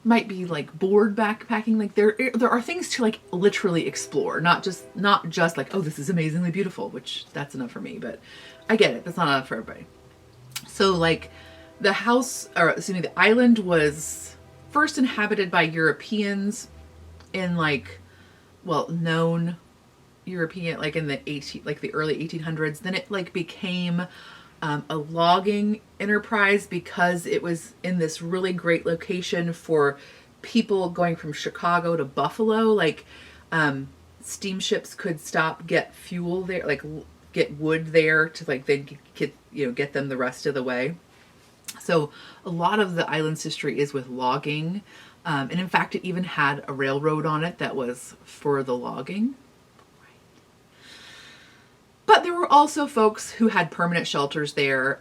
might be like bored backpacking. Like there are things to like literally explore, not just like, oh, this is amazingly beautiful, which that's enough for me, but I get it. That's not enough for everybody. So like the island was first inhabited by Europeans in known European, like in the early 1800s. Then it like became a logging enterprise because it was in this really great location for people going from Chicago to Buffalo. Like steamships could stop, get fuel there, like get wood there to like then get them the rest of the way. So a lot of the island's history is with logging. And in fact, it even had a railroad on it that was for the logging. But there were also folks who had permanent shelters there.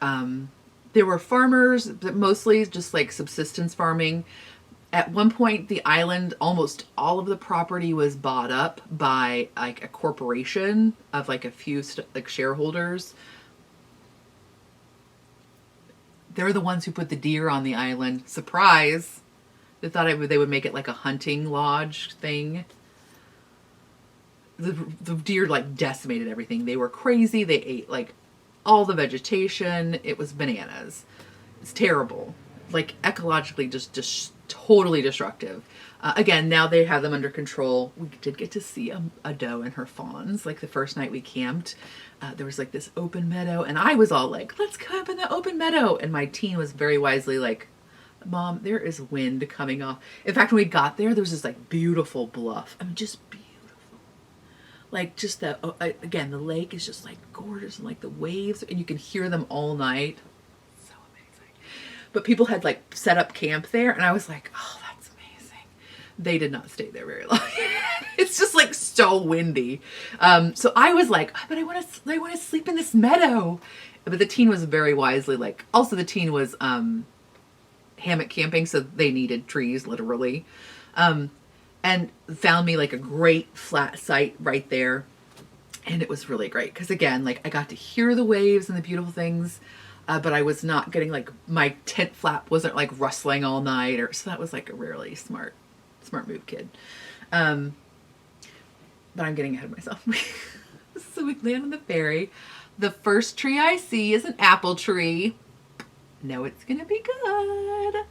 There were farmers, but mostly just like subsistence farming. At one point, the island, almost all of the property was bought up by like a corporation of like a few shareholders. They're the ones who put the deer on the island. Surprise! They thought they would make it like a hunting lodge thing. The deer like decimated everything. They were crazy. They ate like all the vegetation. It was bananas. It's terrible. Like ecologically just totally destructive. Again, now they have them under control. We did get to see a doe and her fawns. Like the first night we camped, there was like this open meadow, and I was all like, let's camp in the open meadow. And my teen was very wisely like, Mom, there is wind coming off. In fact, when we got there was this like beautiful bluff. I mean, just beautiful. Like just again, the lake is just like gorgeous, and like the waves, and you can hear them all night. So amazing. But people had like set up camp there, and I was like, oh, that's amazing. They did not stay there very long. It's just like so windy. So I was like, but I want to sleep in this meadow. But the teen was very wisely like, also the teen was hammock camping, so they needed trees literally. And found me like a great flat site right there. And it was really great because again, like I got to hear the waves and the beautiful things, but I was not getting like my tent flap wasn't like rustling all night, so that was like a really smart move, kid. But I'm getting ahead of myself. So we land on the ferry. The first tree I see is an apple tree. Know it's gonna be good.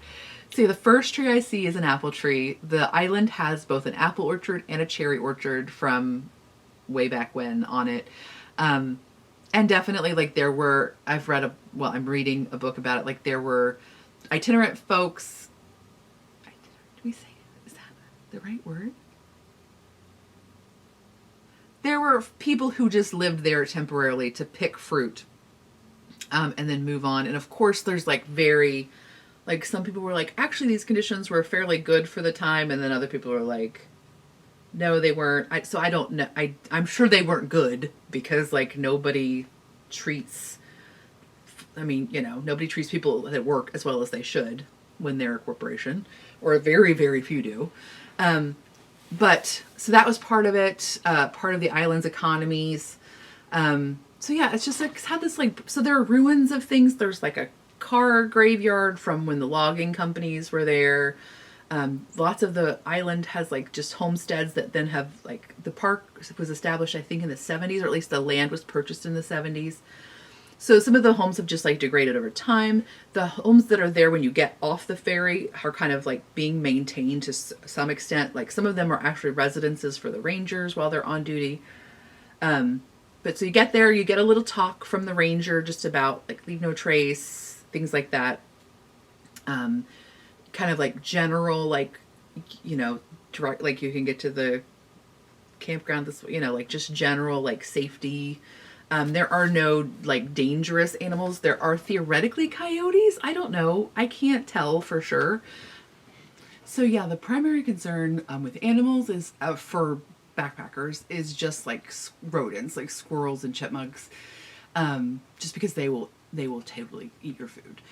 So the first tree I see is an apple tree. The island has both an apple orchard and a cherry orchard from way back when on it. And definitely like I'm reading a book about it. Like there were itinerant folks. Is that the right word? there were people who just lived there temporarily to pick fruit, and then move on. And of course, there's like some people were like, actually, these conditions were fairly good for the time, and then other people were like, no, they weren't. So I don't know. I'm sure they weren't good because like nobody treats. I mean, nobody treats people that work as well as they should when they're a corporation, or very, very few do. But so that was part of it, part of the island's economies. So yeah, it's just like, it's had this like, so there are ruins of things. There's like a car graveyard from when the logging companies were there. Lots of the island has like just homesteads that then have like, the park was established, I think in the 70s, or at least the land was purchased in the 70s. So some of the homes have just like degraded over time. The homes that are there when you get off the ferry are kind of like being maintained to some extent. Like some of them are actually residences for the rangers while they're on duty. But so you get there, you get a little talk from the ranger just about like leave no trace, things like that. Kind of like general, like, direct, like you can get to the campground this, like just general like safety. There are no like dangerous animals. There are theoretically coyotes. I don't know. I can't tell for sure. So yeah, the primary concern with animals is for backpackers is just like rodents, like squirrels and chipmunks, just because they will totally eat your food.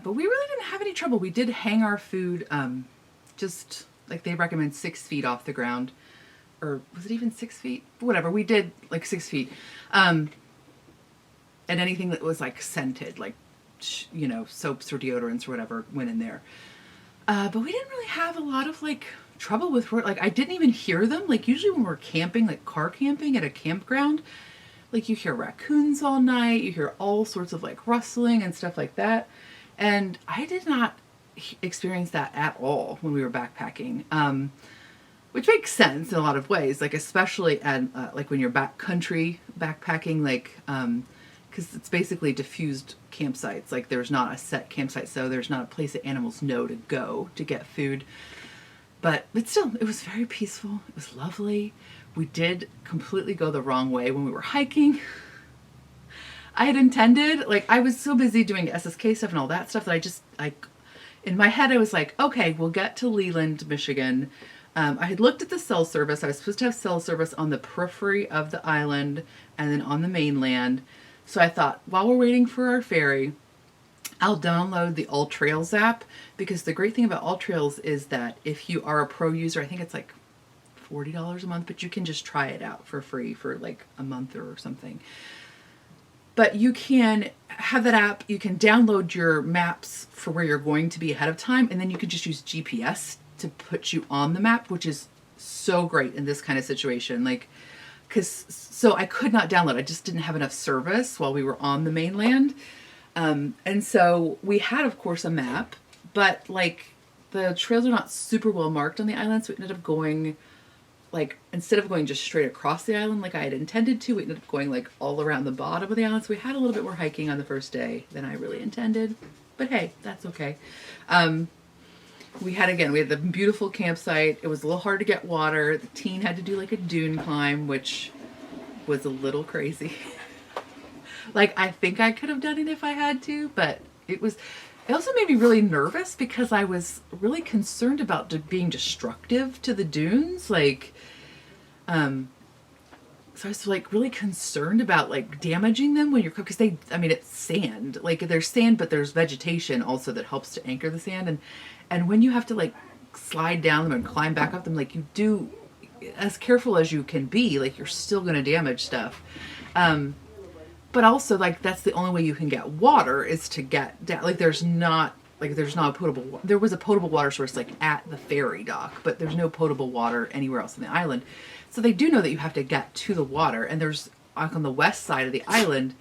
But we really didn't have any trouble. We did hang our food, just like they recommend 6 feet off the ground, or was it even 6 feet? Whatever. We did like 6 feet. And anything that was like scented, like, soaps or deodorants or whatever went in there. But we didn't really have a lot of like trouble with, like, I didn't even hear them. Like usually when we're camping, like car camping at a campground, like you hear raccoons all night, you hear all sorts of like rustling and stuff like that. And I did not experience that at all when we were backpacking. Which makes sense in a lot of ways, like especially at like when you're backcountry backpacking, like, because it's basically diffused campsites. Like there's not a set campsite, so there's not a place that animals know to go to get food. But still, it was very peaceful. It was lovely. We did completely go the wrong way when we were hiking. I had intended, like I was so busy doing SSK stuff and all that stuff that in my head I was like, okay, we'll get to Leland, Michigan. I had looked at the cell service. I was supposed to have cell service on the periphery of the island and then on the mainland. So I thought, while we're waiting for our ferry, I'll download the All Trails app, because the great thing about All Trails is that if you are a pro user, I think it's like $40 a month, but you can just try it out for free for like a month or something. But you can have that app, you can download your maps for where you're going to be ahead of time, and then you can just use GPS to put you on the map, which is so great in this kind of situation. Like, so I could not download. I just didn't have enough service while we were on the mainland. And so we had, of course, a map, but like the trails are not super well marked on the island. So we ended up going, like, instead of going just straight across the island like I had intended to, we ended up going like all around the bottom of the island. So we had a little bit more hiking on the first day than I really intended, but hey, that's okay. We had the beautiful campsite. It was a little hard to get water. The teen had to do like a dune climb, which was a little crazy. Like, I think I could have done it if I had to, but it also made me really nervous because I was really concerned about being destructive to the dunes. Like, so I was like really concerned about like damaging them when you're, because it's sand. Like there's sand, but there's vegetation also that helps to anchor the sand. And when you have to like slide down them and climb back up them, like you do, as careful as you can be, like you're still going to damage stuff. But also like that's the only way you can get water is to get down. Like there's not a potable, there was a potable water source like at the ferry dock, but there's no potable water anywhere else on the island. So they do know that you have to get to the water, and there's like on the west side of the island,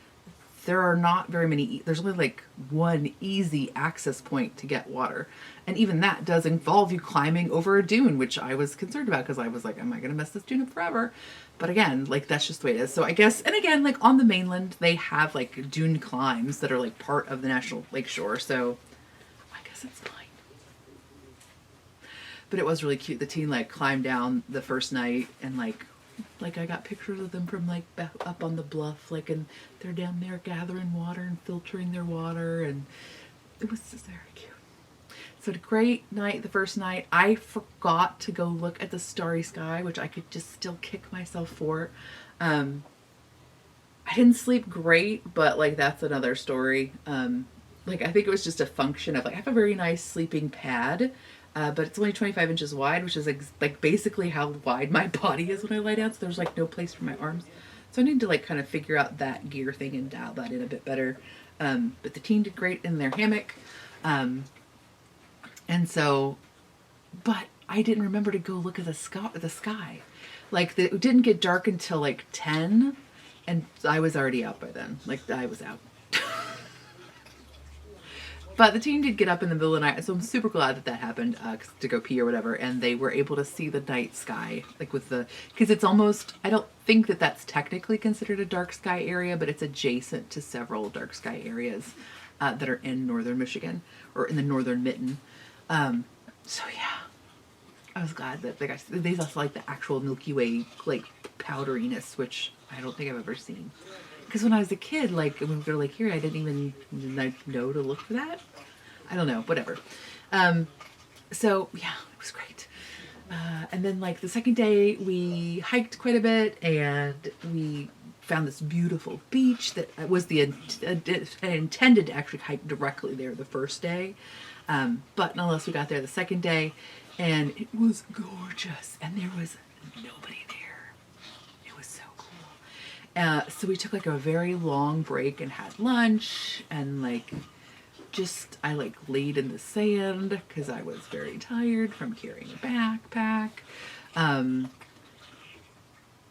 there are not very many, there's only like one easy access point to get water. And even that does involve you climbing over a dune, which I was concerned about because I was like, am I going to mess this dune up forever? But again, like that's just the way it is. So I guess, and again, like on the mainland, they have like dune climbs that are like part of the National Lakeshore. So I guess it's fine. But it was really cute. The teen like climbed down the first night and like Like I got pictures of them from like up on the bluff, like, and they're down there gathering water and filtering their water, and it was just very cute. So a great night. The first night, I forgot to go look at the starry sky, which I could just still kick myself for. I didn't sleep great, but like that's another story. Like I think it was just a function of like I have a very nice sleeping pad, but it's only 25 inches wide, which is like basically how wide my body is when I lie down. So there's like no place for my arms. So I need to like kind of figure out that gear thing and dial that in a bit better. But the team did great in their hammock. And so, but I didn't remember to go look at the sky. Like it didn't get dark until like 10, and I was already out by then. Like I was out. But the team did get up in the middle of the night, so I'm super glad that happened to go pee or whatever, and they were able to see the night sky, like with the, because it's almost, I don't think that that's technically considered a dark sky area, but it's adjacent to several dark sky areas that are in northern Michigan, or in the northern mitten. So yeah, I was glad that they saw like the actual Milky Way, like powderiness, which I don't think I've ever seen. Because when I was a kid, like when we were like here, I didn't even know to look for that. I don't know, whatever. So yeah, it was great. And then like the second day, we hiked quite a bit, and we found this beautiful beach that was I intended to actually hike directly there the first day, but nonetheless we got there the second day, and it was gorgeous, and there was nobody there. So we took like a very long break and had lunch, and like I like laid in the sand because I was very tired from carrying a backpack.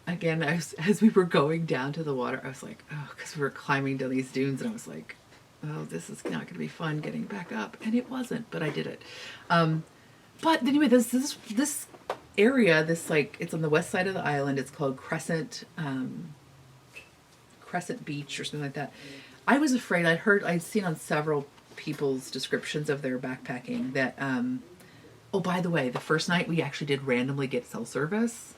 Again, as we were going down to the water, I was like, oh, because we were climbing down these dunes, and I was like, oh, this is not going to be fun getting back up, and it wasn't, but I did it. But anyway, this area, like it's on the west side of the island. It's called Crescent Beach or something like that. I was afraid. I'd seen on several people's descriptions of their backpacking that, oh, by the way, the first night we actually did randomly get cell service.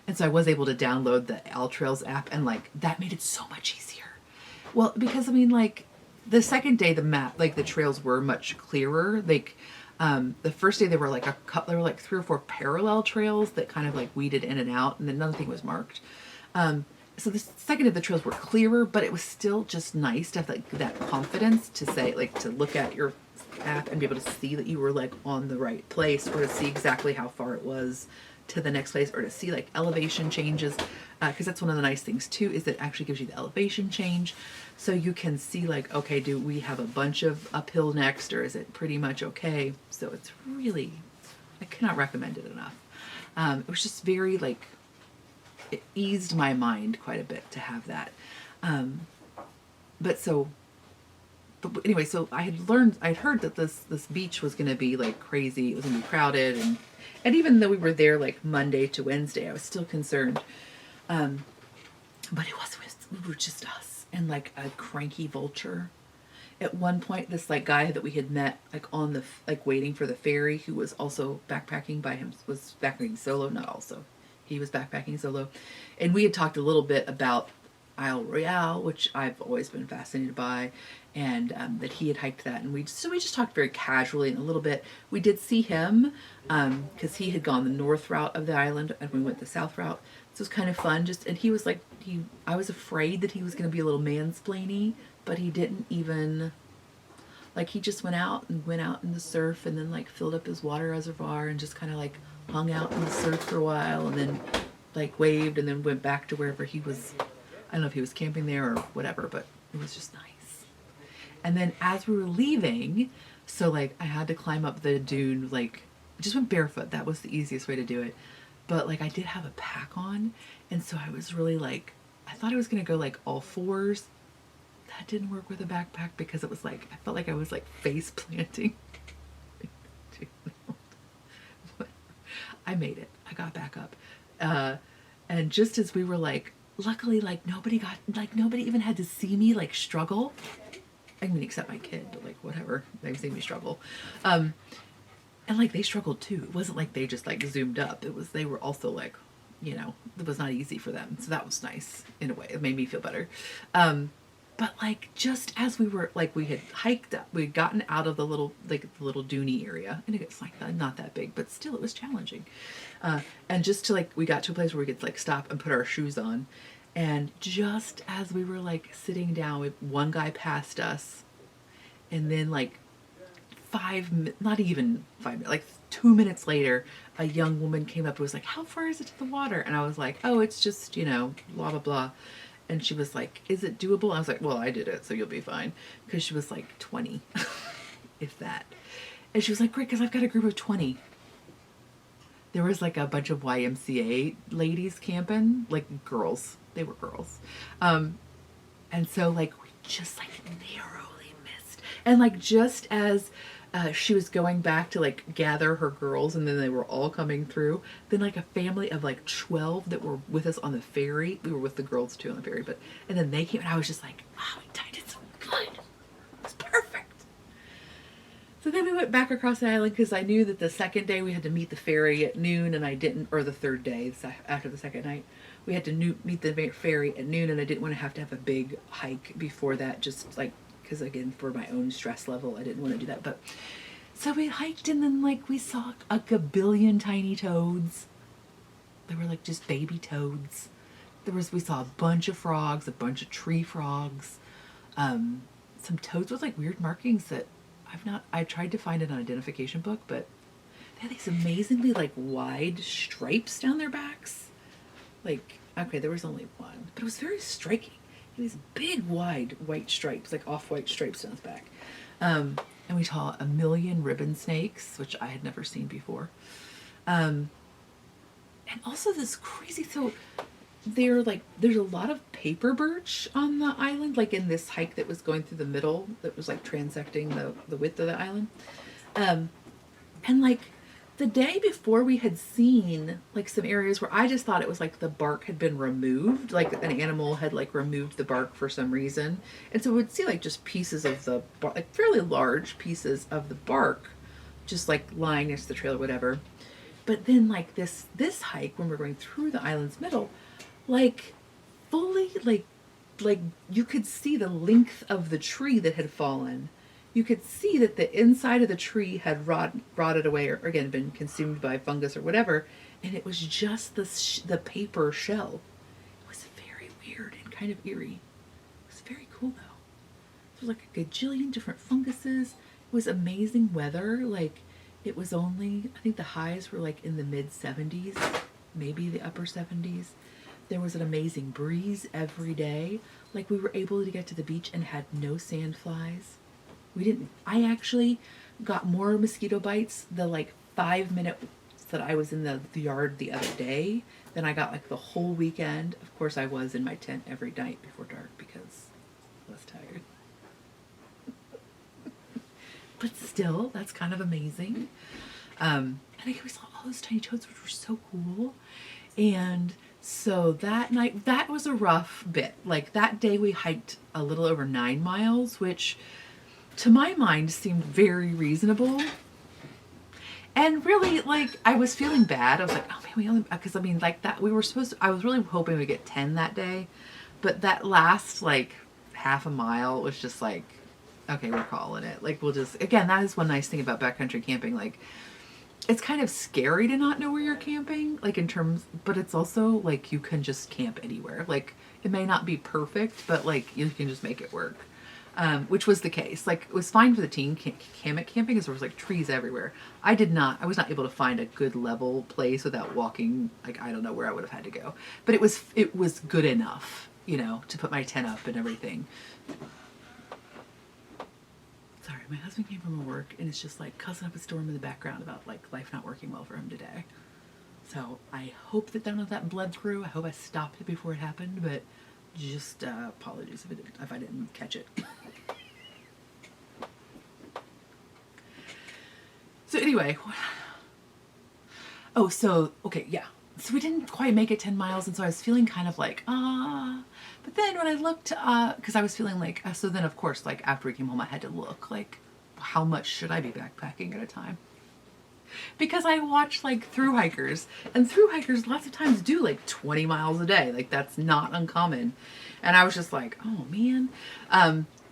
And so I was able to download the AllTrails app, and like that made it so much easier. Well, because I mean, like the second day, the map, like the trails were much clearer. Like, the first day there were like there were like 3 or 4 parallel trails that kind of like weeded in and out, and then nothing was marked. So the second of the trails were clearer, but it was still just nice to have like that confidence to say, like, to look at your app and be able to see that you were like on the right place, or to see exactly how far it was to the next place, or to see like elevation changes, because that's one of the nice things too, is that it actually gives you the elevation change, so you can see like, okay, do we have a bunch of uphill next, or is it pretty much okay? So it's really, I cannot recommend it enough. It was just very like, it eased my mind quite a bit to have that. But anyway, so I'd heard that this beach was going to be like crazy. It was going to be crowded, and even though we were there like Monday to Wednesday, I was still concerned. But we were just us and like a cranky vulture. At one point, this like guy that we had met like on the like waiting for the ferry, who was also backpacking was backpacking solo, not also. He was backpacking solo, and we had talked a little bit about Isle Royale, which I've always been fascinated by, and that he had hiked that, and we just talked very casually and a little bit. We did see him because he had gone the north route of the island, and we went the south route. So it was kind of fun. And he was like, I was afraid that he was going to be a little mansplainy, but he didn't even. Like, he just went out in the surf, and then like filled up his water reservoir and just kind of like hung out in the surf for a while, and then like waved, and then went back to wherever he was. I don't know if he was camping there or whatever, but it was just nice. And then as we were leaving, so like I had to climb up the dune, like just went barefoot. That was the easiest way to do it. But like I did have a pack on, and so I was really like, I thought I was gonna go like all fours. That didn't work with a backpack because it was like, I felt like I was like face planting. I made it. I got back up. And just as we were like, luckily, like nobody even had to see me like struggle. I mean, except my kid, but like whatever, they've seen me struggle. And like they struggled too. It wasn't like they just like zoomed up. They were also like you know, it was not easy for them. So that was nice in a way. It made me feel better. But like just as we were like we had hiked up, we had gotten out of the little duney area, and it's like not that big, but still it was challenging. And just to like we got to a place where we could like stop and put our shoes on, and just as we were like sitting down, one guy passed us, and then like not even 5 minutes, like 2 minutes later, a young woman came up and was like, "How far is it to the water?" And I was like, "Oh, it's just, you know, blah blah blah." And she was like, "Is it doable?" I was like, "Well, I did it, so you'll be fine." Because she was like 20, if that. And she was like, "Great, because I've got a group of 20. There was like a bunch of YMCA ladies camping, like girls. They were girls. And so like we just like narrowly missed. And like just as she was going back to like gather her girls, and then they were all coming through, then like a family of like 12 that were with us on the ferry, we were with the girls too on the ferry, but and then they came, and I was just like, wow, I did so good. It was perfect. So then we went back across the island because I knew that the second day we had to meet the ferry at noon, and I didn't, or the third day after the second night we had to meet the ferry at noon, and I didn't want to have a big hike before that, just like because again for my own stress level I didn't want to do that. But so we hiked, and then like we saw a gabillion tiny toads. They were like just baby toads. We saw a bunch of frogs, a bunch of tree frogs, some toads with like weird markings that I tried to find an identification book, but they had these amazingly like wide stripes down their backs. Like, okay, there was only one, but it was very striking. These big, wide white stripes, like off-white stripes down his back. And we saw a million ribbon snakes, which I had never seen before. And also this crazy, so there's a lot of paper birch on the island, like in this hike that was going through the middle, that was like transecting the width of the island. And like the day before we had seen like some areas where I just thought it was like the bark had been removed, like an animal had like removed the bark for some reason. And so we'd see like just pieces of the bark, like fairly large pieces of the bark, just like lying next to the trail or whatever. But then like this hike, when we're going through the island's middle, like fully like you could see the length of the tree that had fallen. You could see that the inside of the tree had rotted away, or again been consumed by fungus or whatever, and it was just the paper shell. It was very weird and kind of eerie. It was very cool though. There was like a gajillion different funguses. It was amazing weather. Like it was only, I think the highs were like in the mid 70s, maybe the upper 70s. There was an amazing breeze every day. Like we were able to get to the beach and had no sand flies. I actually got more mosquito bites the like 5 minutes that I was in the yard the other day than I got like the whole weekend. Of course I was in my tent every night before dark because I was tired. But still, that's kind of amazing. And we saw all those tiny toads, which were so cool. And so that night, that was a rough bit. Like that day we hiked a little over 9 miles, which to my mind seemed very reasonable. And really, like, I was feeling bad. I was like, oh man, we only, because I mean, like that, I was really hoping we'd get 10 that day. But that last, like, half a mile was just like, okay, we're calling it. Like, we'll just, again, that is one nice thing about backcountry camping. Like, it's kind of scary to not know where you're camping, like in terms, but it's also like you can just camp anywhere. Like, it may not be perfect, but like you can just make it work. Which was the case. Like it was fine for the teen hammock camping because there was like trees everywhere. I was not able to find a good level place without walking. Like I don't know where I would have had to go, but it was good enough, you know, to put my tent up and everything. Sorry, my husband came from work and it's just like cussing up a storm in the background about like life not working well for him today. So I hope that none of that bled through. I hope I stopped it before it happened, but just apologies if I didn't catch it. So anyway, okay, yeah. So we didn't quite make it 10 miles, and so I was feeling kind of like, But then when I looked, because I was feeling like, so then of course, like after we came home, I had to look like, how much should I be backpacking at a time? because I watch like through hikers, and through hikers lots of times do like 20 miles a day. Like that's not uncommon. And I was just like, oh man.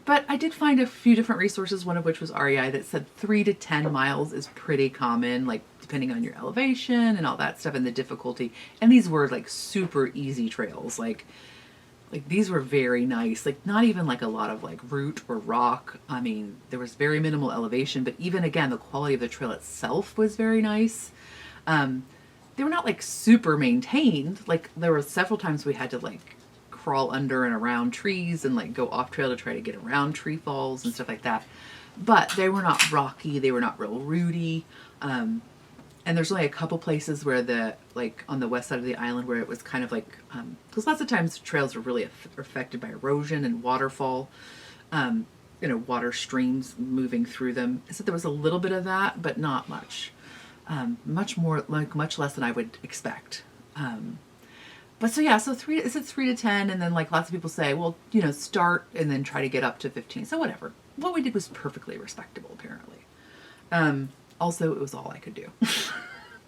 But I did find a few different resources, one of which was REI, that said 3 to 10 miles is pretty common, like depending on your elevation and all that stuff and the difficulty. And these were like super easy trails. Like these were very nice, like not even like a lot of like root or rock. I mean, there was very minimal elevation, but even again, the quality of the trail itself was very nice. They were not like super maintained. Like there were several times we had to like crawl under and around trees and like go off trail to try to get around tree falls and stuff like that. But they were not rocky. They were not real rooty. And there's only a couple places where like on the west side of the island where it was kind of like, because lots of times trails are really affected by erosion and waterfall, water streams moving through them. So there was a little bit of that, but not much. Much less than I would expect. But so yeah, so 3 to 10, and then like lots of people say, well, start and then try to get up to 15. So whatever. What we did was perfectly respectable, apparently. Also, it was all I could do.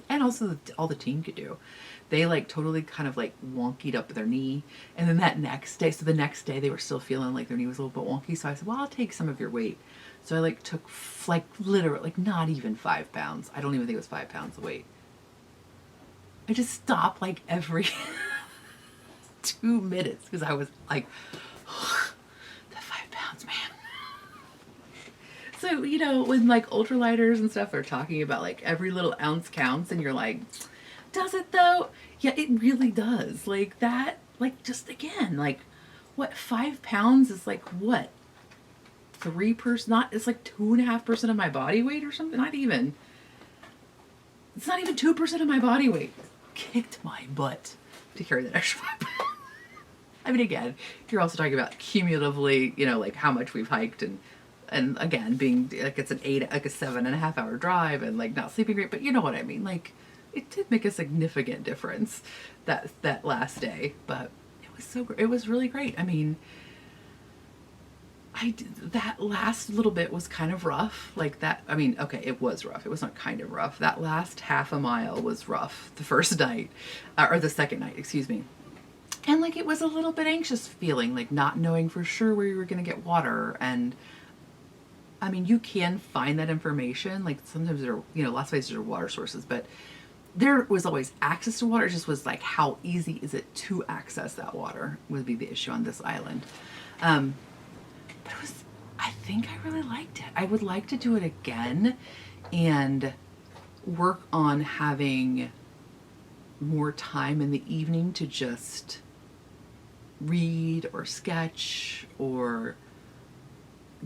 And also all the team could do. They like totally kind of like wonkied up their knee. And then the next day they were still feeling like their knee was a little bit wonky. So I said, well, I'll take some of your weight. So I like took like literally like not even 5 pounds. I don't even think it was 5 pounds of weight. I just stopped like every 2 minutes because I was like, that 5 pounds, man. So, when like ultralighters and stuff are talking about like every little ounce counts and you're like, does it though? Yeah, it really does. Like that, like just again, like what, 5 pounds is like what? 3%, it's like 2.5% of my body weight or something. Not even. It's not even 2% of my body weight. Kicked my butt to carry that extra 5 pounds. I mean, again, you're also talking about cumulatively, like how much we've hiked and again, being like it's a 7.5 hour drive and like not sleeping great, but you know what I mean? Like it did make a significant difference that last day, but it was really great. I mean, that last little bit was kind of rough. Like that, I mean, okay, it was rough. It was not kind of rough. That last half a mile was rough the first night, or the second night, excuse me. And like it was a little bit anxious feeling, like not knowing for sure where you were going to get water. And I mean, you can find that information. Like sometimes there are, lots of places are water sources, but there was always access to water. It just was like, how easy is it to access that water would be the issue on this island. But I think I really liked it. I would like to do it again and work on having more time in the evening to just read or sketch or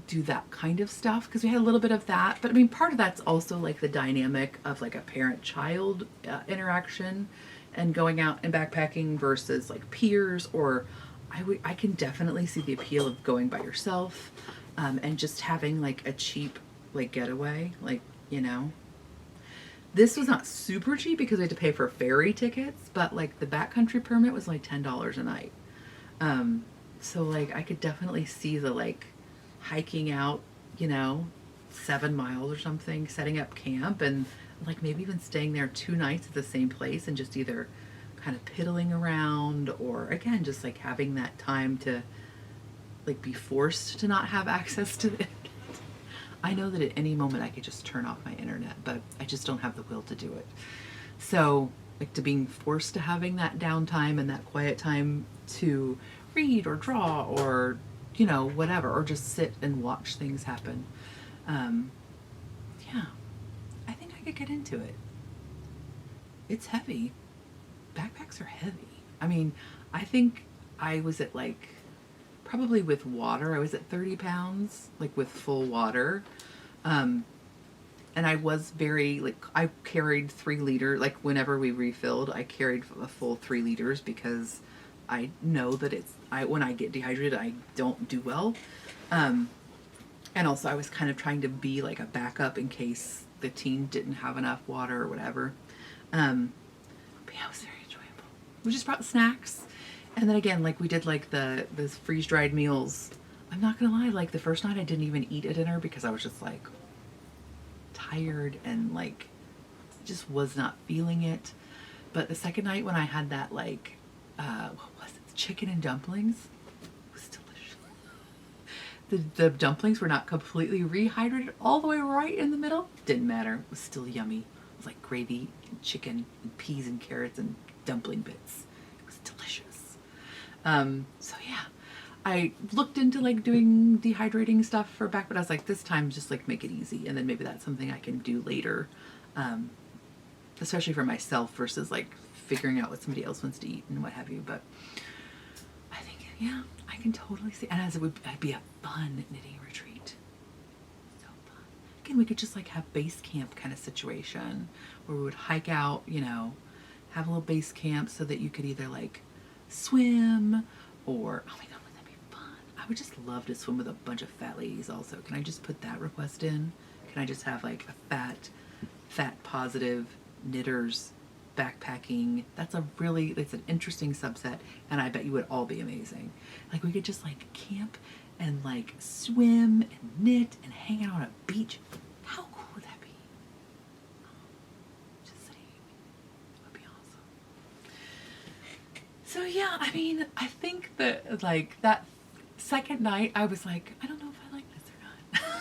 do that kind of stuff, because we had a little bit of that. But I mean, part of that's also like the dynamic of like a parent-child interaction and going out and backpacking versus like peers, or I can definitely see the appeal of going by yourself and just having like a cheap like getaway, like, This was not super cheap because we had to pay for ferry tickets, but like the backcountry permit was like $10 a night. So like I could definitely see the like hiking out, 7 miles or something, setting up camp and like maybe even staying there 2 nights at the same place and just either kind of piddling around or again, just like having that time to like be forced to not have access to the internet. I know that at any moment I could just turn off my internet, but I just don't have the will to do it. So like to being forced to having that downtime and that quiet time to read or draw or, whatever, or just sit and watch things happen. Yeah, I think I could get into it. It's heavy. Backpacks are heavy. I mean, I think I was at like, probably with water, I was at 30 pounds, like with full water. And I was very, like, I carried 3 liters, like whenever we refilled, I carried a full 3 liters because I know that when I get dehydrated, I don't do well. And also I was kind of trying to be like a backup in case the team didn't have enough water or whatever. But yeah, it was very enjoyable. We just brought snacks. And then again, like we did like those freeze-dried meals. I'm not gonna lie, like the first night I didn't even eat at dinner because I was just like tired and like just was not feeling it. But the second night when I had that like, what was it? Chicken and dumplings. It was delicious. The dumplings were not completely rehydrated all the way right in the middle. Didn't matter. It was still yummy. It was like gravy and chicken and peas and carrots and dumpling bits. It was delicious. So yeah, I looked into like doing dehydrating stuff for back, but I was like, this time just like make it easy. And then maybe that's something I can do later. Especially for myself versus like figuring out what somebody else wants to eat and what have you. But I think, yeah, I can totally see. And as it would be a fun knitting retreat. So fun. Again, we could just like have base camp kind of situation where we would hike out, you know, have a little base camp so that you could either like swim or, oh my God, wouldn't that be fun? I would just love to swim with a bunch of fat ladies also. Can I just put that request in? Can I just have like a fat positive knitters backpacking? It's an interesting subset, and I bet you would all be amazing. Like we could just like camp and like swim and knit and hang out on a beach. How cool would that be? Just saying, it would be awesome. So yeah, I mean, I think that like that second night I was like, I don't know if I like this or not.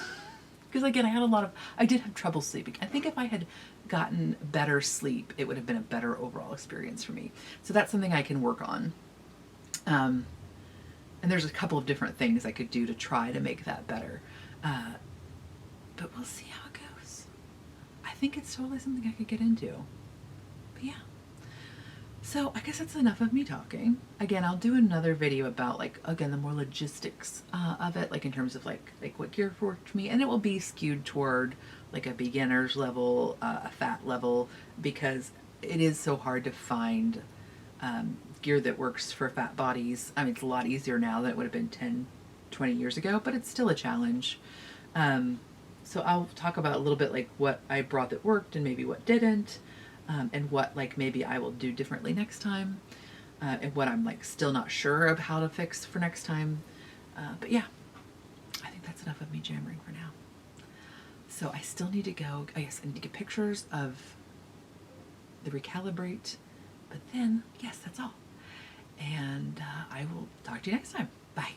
Because again, I did have trouble sleeping. I think if I had gotten better sleep, it would have been a better overall experience for me. So that's something I can work on. And there's a couple of different things I could do to try to make that better. But we'll see how it goes. I think it's totally something I could get into. But yeah. So I guess that's enough of me talking. Again, I'll do another video about like, again, the more logistics of it, like in terms of like what gear worked for me, and it will be skewed toward like a beginner's level, a fat level, because it is so hard to find gear that works for fat bodies. I mean, it's a lot easier now than it would have been 10, 20 years ago, but it's still a challenge. So I'll talk about a little bit like what I brought that worked and maybe what didn't. And what like maybe I will do differently next time, and what I'm like still not sure of how to fix for next time. But yeah, I think that's enough of me jammering for now. So I still need to go, I guess I need to get pictures of the recalibrate, but then yes, that's all. And I will talk to you next time. Bye.